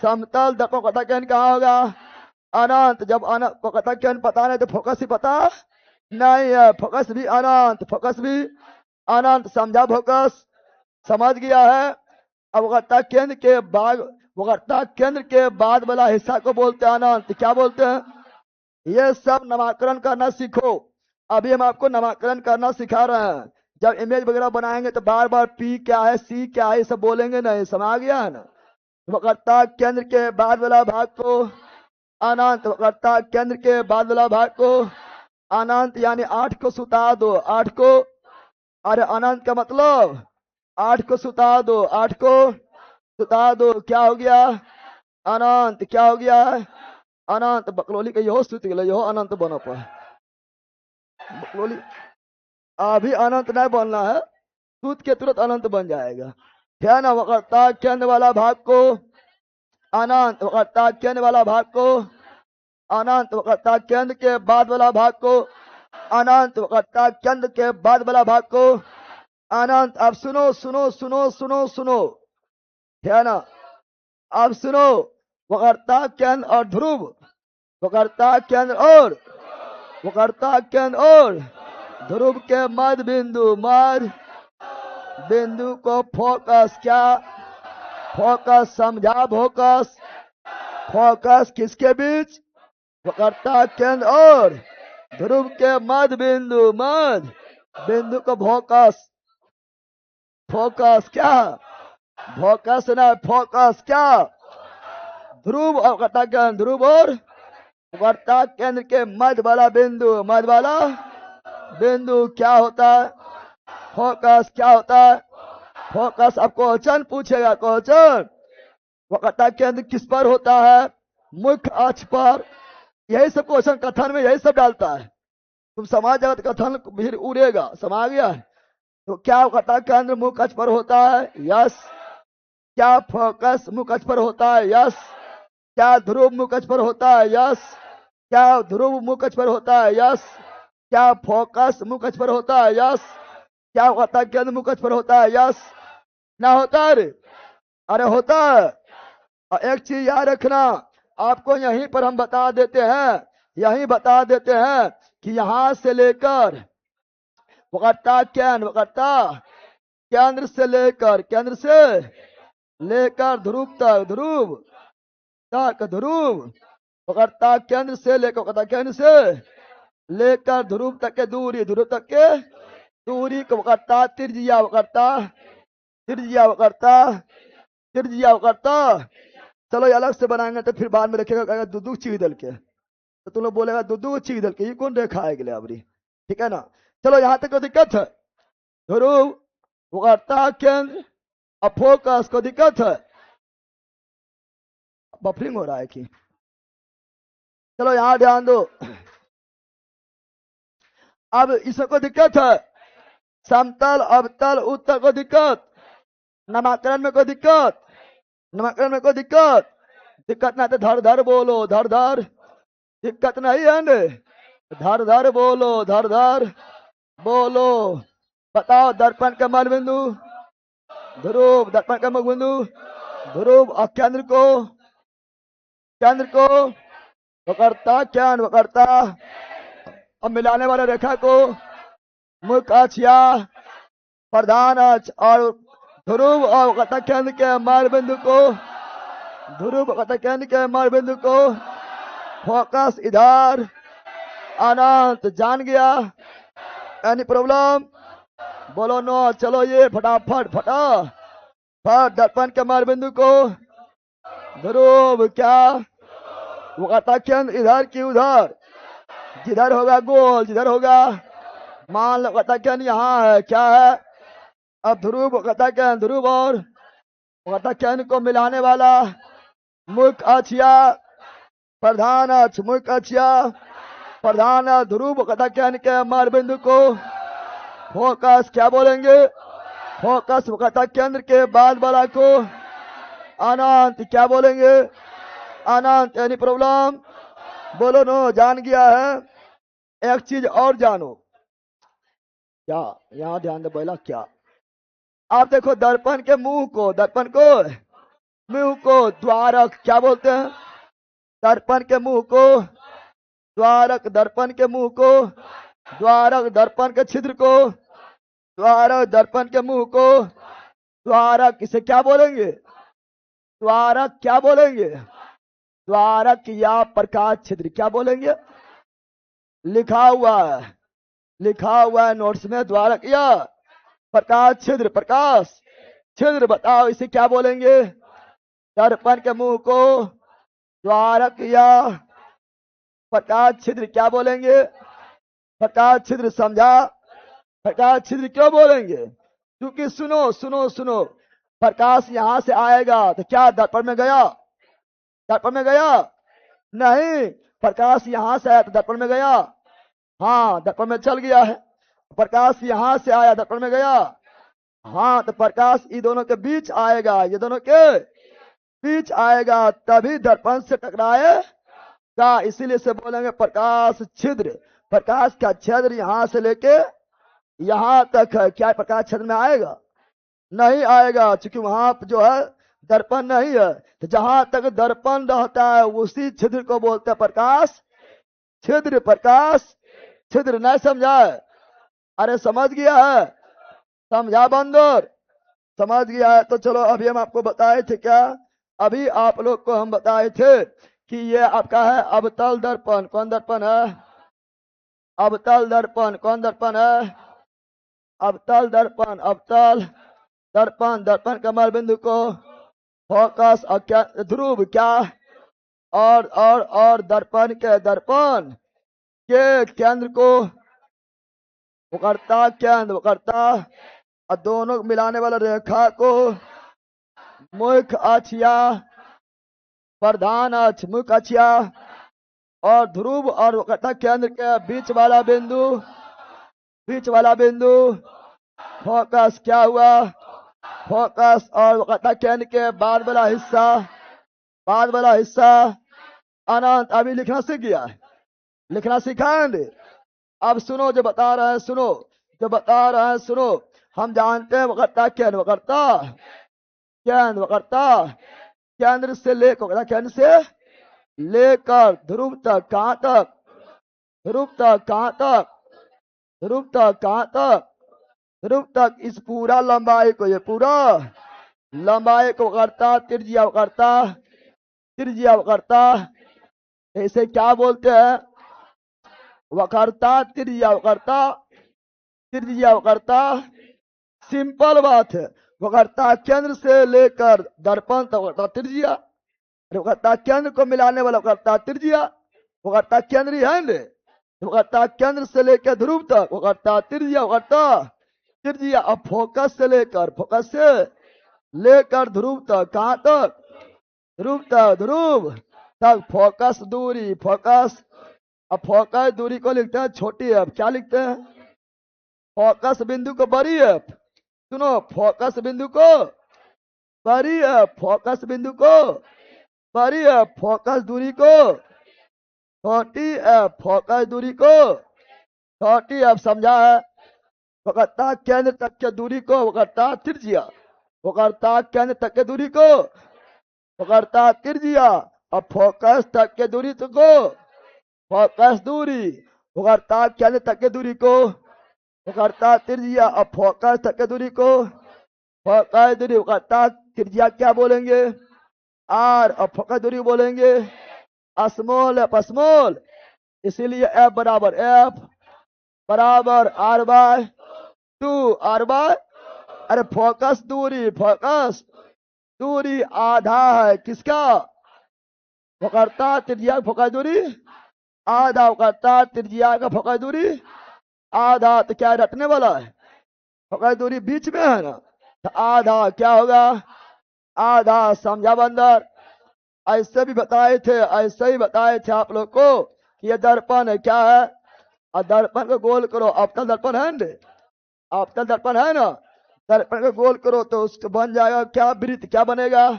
समतल दर्पण वक्रता केंद्र कहाँ होगा? अनंत। जब अनंत वक्रता केंद्र पता नहीं तो फोकस ही पता नहीं है, फोकस भी अनंत, फोकस भी अनंत। समझा? फोकस समझ गया है? अब वक्रता केंद्र के बाद, वक्रता केंद्र के बाद वाला हिस्सा को बोलते हैं अनंत। क्या बोलते हैं? ये सब नामकरण करना सीखो। अभी हम आपको नामकरण करना सिखा रहे हैं। जब इमेज वगैरह बनाएंगे तो बार बार पी क्या है, सी क्या है, ये सब बोलेंगे नहीं। समझ आ गया है ना? वक्रता केंद्र के बाद वाला भाग को अनंत, वक्रता केंद्र के बाद वाला भाग को अनंत, यानी 8 को सुता दो, 8 को। अरे अनंत का मतलब 8 को सुता दो, 8 को सुता दो। क्या हो गया? अनंत। क्या हो गया? अनंत। बकलोली का यहो सुत गया, यहो अनंत बना पाए। बकलोली अभी अनंत नहीं बनना है, सूत के तुरंत अनंत बन जाएगा। ध्यान, वक्रता केंद्र वाला भाग को अनंत, वक्रता केंद्र वाला भाग को अनंत, वक्रता केंद्र के बाद वाला भाग को अनंत, वक्रता केंद्र के बाद वाला भाग को अनंत। अब सुनो सुनो सुनो सुनो सुनो, ध्यान। अब सुनो, वक्रता केंद्र और ध्रुव, वक्रता केंद्र और वक्रता केंद्र और ध्रुव के मध्य बिंदु, मध्य बिंदु को फोकस, क्या फोकस, समझा फोकस, फोकस किसके बीच, वक्रता केंद्र और ध्रुव के मध्य बिंदु, मध्य बिंदु को फोकस, फोकस क्या, फोकस ना फोकस क्या, ध्रुव और वक्रता केंद्र, ध्रुव और वक्रता केंद्र के मध्य वाला बिंदु, मध्य वाला बिंदु क्या होता है, फोकस क्या होता है, फोकस। अब क्वेश्चन पूछेगा, क्वेश्चन वक्रता केंद्र किस पर होता है, मुख्य अक्ष पर। यही सब क्वेश्चन कथन में यही सब डालता है, तुम समाज जगत कथन फिर उड़ेगा, समा गया है। तो क्या वक्रता केंद्र मुख्य अक्ष पर होता है, यस। क्या फोकस मुख्य अक्ष पर होता है, यस। क्या ध्रुव मुख्य अक्ष पर होता है, यस। क्या ध्रुव मुख्य अक्ष पर होता है, यस। क्या फोकस मुख्य अक्ष पर होता है, यस। क्या वक्रता केंद्र मुख्य अक्ष पर होता है, यस। ना होता है, अरे होता है। और एक चीज याद रखना, आपको यहीं पर हम बता देते हैं, यहीं बता देते हैं कि यहां से लेकर वक्रता केंद्र, वक्रता केंद्र से लेकर, केंद्र से लेकर ध्रुव तक, ध्रुव तक, ध्रुव वक्रता केंद्र से लेकर, वक्रता केंद्र से लेकर ध्रुव तक के दूरी, ध्रुव तक के दूरी को वक्रता त्रिज्या, वक्रता त्रिज्या, वक्रता त्रिज्या, वक्रता। चलो ये अलग से बनाएंगे तो फिर बाद में रखेगा दूध चीज दल के, तो तुम लोग बोलेगा दूध चीज दल के, ये कौन रेखा है अगले अबरी, ठीक है ना। चलो यहां तक कोई दिक्कत है, ध्रुव वक्रता केंद्र और फोकस को दिक्कत है, बफरिंग हो रहा है कि। चलो यहां ध्यान दो, अब इसको दिक्कत है, समतल अवतल उत्तल को दिक्कत, नामकरण में कोई दिक्कत, नामकरण में कोई दिक्कत, दिक्कत ना तो धर धर बोलो, धर धर, दिक्कत नहीं है ने, धर धर बोलो, धर धर बोलो। बताओ दर्पण का मध्य बिंदु ध्रुव, दर्पण का मुख बिंदु ध्रुव और केंद्र को, केंद्र को वक्रता केंद्र, वक्रता और मिलाने वाले रेखा को मुख्य अक्ष या प्रधान अक्ष, और ध्रुव और वक्रता केंद्र के मध्य बिंदु को, ध्रुव वक्रता केंद्र के मध्य बिंदु को फोकस इधर अनंत। जान गया, एनी प्रॉब्लम, बोलो नो। चलो ये फटाफट फटाफट दर्पण के मध्य बिंदु को ध्रुव, क्या वक्रता केंद्र इधर की उधर, जिधर होगा गोल, जिधर होगा, मान लो वक्रता केंद्र यहाँ है, क्या है, अब ध्रुव वक्रता केंद्र, ध्रुव और वक्रता केंद्र को मिलाने वाला मुख्य अक्ष या प्रधान अक्ष, मुख्य अक्ष या प्रधान अक्ष, ध्रुव वक्रता केंद्र के मध्य बिंदु को फोकस क्या बोलेंगे, फोकस वक्रता केंद्र के बाद वाला को अनंत क्या बोलेंगे, अनंत। एनी प्रॉब्लम, बोलो नो। जान गया है। एक चीज और जानो, क्या यहां ध्यान दे बोला क्या, आप देखो दर्पण के मुंह को, दर्पण को मुंह को द्वारक क्या बोलते हैं, दर्पण के मुंह को द्वारक, दर्पण के मुंह को द्वारक, दर्पण के छिद्र को द्वारक, दर्पण के मुंह को द्वारक, इसे क्या बोलेंगे, द्वारक क्या बोलेंगे, द्वारक या प्रकाश छिद्र क्या बोलेंगे, लिखा हुआ है, लिखा हुआ है नोट्स में, द्वारक या प्रकाश छिद्र, प्रकाश छिद्र। बताओ इसे क्या बोलेंगे, दर्पण के मुंह को द्वारक या प्रकाश छिद्र क्या बोलेंगे, प्रकाश छिद्र। समझा, प्रकाश छिद्र क्यों बोलेंगे, क्योंकि सुनो सुनो सुनो, प्रकाश यहां से आएगा तो क्या दर्पण में गया, दर्पण में गया नहीं, प्रकाश यहां से आया तो दर्पण में गया, हाँ दर्पण में चल गया है। प्रकाश यहां से आया दर्पण में गया, हाँ तो प्रकाश ये दोनों के बीच आएगा, ये दोनों के बीच आएगा तभी दर्पण से टकराएगा, इसीलिए से बोलेंगे प्रकाश छिद्र। प्रकाश का छिद्र यहां से लेके यहां तक है, क्या प्रकाश छिद्र में आएगा, नहीं आएगा, क्योंकि वहां जो है दर्पण नहीं है। तो जहां तक दर्पण रहता है उसी छिद्र को बोलते हैं प्रकाश छिद्र, प्रकाश छिद्र। नहीं समझा है, अरे समझ गया है, समझा बंदर? समझ गया है? तो चलो अभी हम आपको बताए थे क्या, अभी आप लोग को हम बताए थे कि ये आपका है अवतल दर्पण। कौन दर्पण है? अवतल दर्पण। कौन दर्पण है? अवतल दर्पण। अवतल दर्पण। दर्पण कमल बिंदु को फोकस और क्या ध्रुव क्या और दर्पण के केंद्र को पकड़ता, केंद्र पकड़ता और दोनों को मिलाने वाला रेखा को मुख्य अक्ष या प्रधान अक्ष, मुख्य अक्ष या और ध्रुव और वक्रता केंद्र के बीच वाला बिंदु फोकस क्या हुआ? फोकस और वक्रता केंद्र के बाद वाला हिस्सा अनंत। अभी लिखना सीख गया है? लिखना सिखाएंगे? अब सुनो जो बता रहे हैं, सुनो। हम जानते हैं वक्रता केंद्र से लेकर ध्रुव तक। कहां तक? ध्रुव तक इस पूरा लंबाई को, ये पूरा लंबाई को वक्रता त्रिज्या वक्रता इसे क्या बोलते हैं? वक्रता त्रिज्या वक्रता। सिंपल बात है। वक्रता केंद्र से लेकर दर्पण तक वक्रता त्रिज्या, वक्रता केंद्र को मिलाने वाला वक्रता त्रिज्या, वक्रता केंद्र ही है न। वक्रता केंद्र से लेकर ध्रुव तक वक्रता त्रिज्या, अब फोकस से लेकर ध्रुव तक। कहां तक? ध्रुव तक फोकस दूरी, अब फोकस दूरी को लिखते हैं छोटी एफ। क्या लिखते हैं? फोकस बिंदु को बड़ी एफ। सुनो, फोकस बिंदु को बड़ी एफ, फोकस दूरी को छोटी एफ, छोटी एफ। समझा है? वक्रता केंद्र तक के दूरी को वक्रता त्रिज्या, केंद्र तक के दूरी को वक्रता त्रिज्या, अब फोकस तक के दूरी को फोकस दूरी, वक्रता केंद्र तक के दूरी को वक्रता त्रिज्या, अब फोकस तक के दूरी को फोकस दूरी, वक्रता त्रिज्या क्या बोलेंगे? आर। अब फोकस दूरी बोलेंगे स्मॉल। इसीलिए एफ बराबर आर बाय 2। अरे फोकस दूरी आधा है किसका? वक्रता त्रिज्या फोकस दूरी आधा, वक्रता त्रिज्या का फोकस दूरी आधा। तो क्या रटने वाला है? फोकस दूरी बीच में है ना, तो आधा क्या होगा? आधा। समझा बंदर? ऐसे ही बताए थे आप लोग को कि ये दर्पण है। क्या है? और दर्पण को गोल करो। अवतल दर्पण है ना, दर्पण को गोल करो तो उसको बन जाएगा क्या? वृत्त। क्या बनेगा?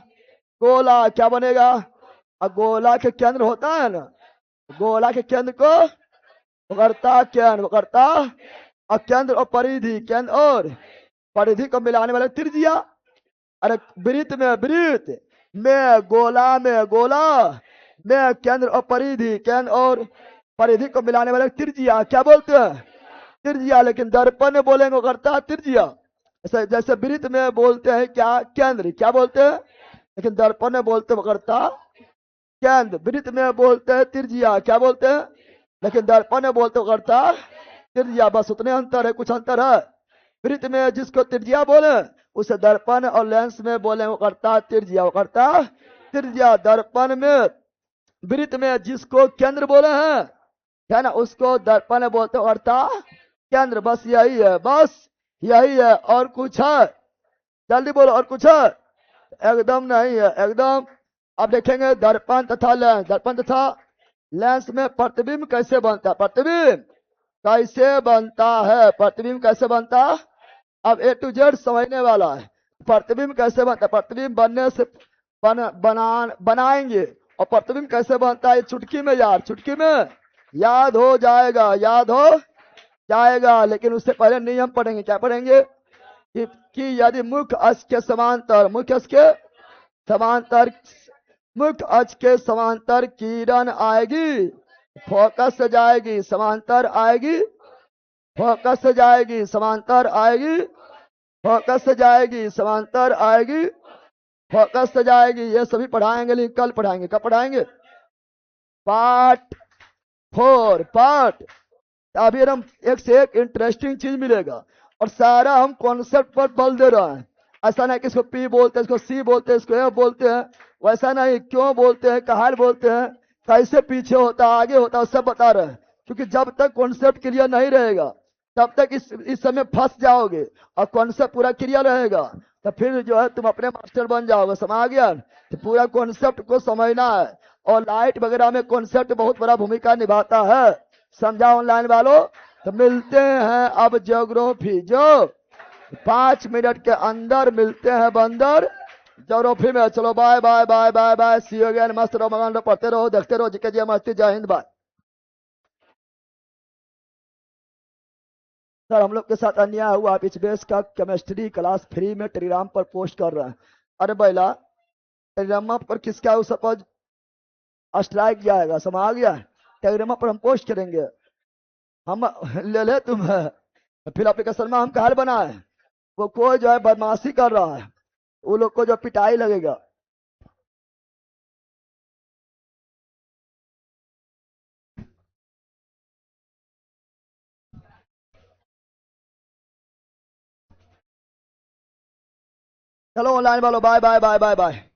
गोला। क्या बनेगा? और गोला के केंद्र होता है ना, गोला के केंद्र को वक्रता और केंद्र और परिधि को मिलाने वाले त्रिज्या। अरे वृत्त में गोला में केंद्र और परिधि को मिलाने वाले त्रिज्या क्या बोलते हैं? त्रिज्या। लेकिन दर्पण में बोलेंगे वक्रता त्रिज्या। जैसे वृत्त में बोलते हैं क्या? केंद्र। क्या बोलते हैं? लेकिन दर्पण में बोलते हैं वक्रता केंद्र। वृत्त में बोलते हैं त्रिज्या। क्या बोलते हैं? लेकिन दर्पण में बोलते वक्रता त्रिज्या। बस उतने अंतर है, कुछ अंतर है। वृत्त में जिसको त्रिज्या बोले उसे दर्पण और लेंस में बोले वक्रता त्रिज्या। दर्पण में वृत्त में जिसको केंद्र बोले हैं है ना, उसको दर्पण में बोलते वक्रता केंद्र। बस यही है। और कुछ है? जल्दी बोलो, और कुछ है? एकदम नहीं है, एकदम। अब देखेंगे दर्पण तथा लेंस में प्रतिबिंब कैसे बनता है? प्रतिबिंब कैसे बनता? अब A to Z समझने वाला है। प्रतिबिंब कैसे बनता है? प्रतिबिंब बनने से बनाएंगे। और प्रतिबिंब कैसे बनता है? चुटकी में याद हो जाएगा। लेकिन उससे पहले नियम पढ़ेंगे। क्या पढ़ेंगे? कि यदि मुख्य अक्ष के समांतर किरण आएगी, फोकस से जाएगी, समांतर आएगी, फोकस से जाएगी, समांतर आएगी, फोकस से जाएगी। ये सभी पढ़ाएंगे, लेकिन कल पढ़ाएंगे। कब पढ़ाएंगे? Part 4, part. अभी हम एक से एक इंटरेस्टिंग चीज मिलेगा, और सारा हम कॉन्सेप्ट पर बल दे रहे हैं। ऐसा नहीं कि इसको पी बोलते हैं, इसको सी बोलते हैं, इसको ए बोलते हैं, वैसा नहीं। क्यों बोलते हैं, कहाँ बोलते हैं, कैसे पीछे होता है, आगे होता है, सब बता रहे हैं। क्योंकि जब तक कॉन्सेप्ट क्लियर नहीं रहेगा तब तक इस समय फंस जाओगे, और कॉन्सेप्ट पूरा क्लियर रहेगा तो फिर जो है तुम अपने मास्टर बन जाओगे। समझ गया? तो पूरा कॉन्सेप्ट को समझना है, और लाइट वगैरह में कॉन्सेप्ट बहुत बड़ा भूमिका निभाता है। समझा ऑनलाइन वालों? तो मिलते हैं अब ज्योग्राफी, जो 5 मिनट के अंदर मिलते हैं बंदर ज्योग्राफी में। चलो bye bye bye bye bye, see you again. मस्त रहो, मगन रहो, पढ़ते रहो, देखते रहो। जिके जी मस्ती। जय हिंद। बाय। सर हम लोग के साथ अन्याय हुआ, आप इस बेस का केमिस्ट्री क्लास फ्री में टेलीग्राम पर पोस्ट कर रहे हैं। अरे बैला, टेलीग्राम पर किसका सपोज स्ट्राइक जाएगा, समझ आ गया? टेलीग्राम पर हम पोस्ट करेंगे, हम ले ले तुम। फिर एप्लीकेशन में हम कहा बनाए, वो कोई जो है बदमाशी कर रहा है, वो लोग को जो पिटाई लगेगा। चलो ऑनलाइन वालों, bye bye bye bye bye.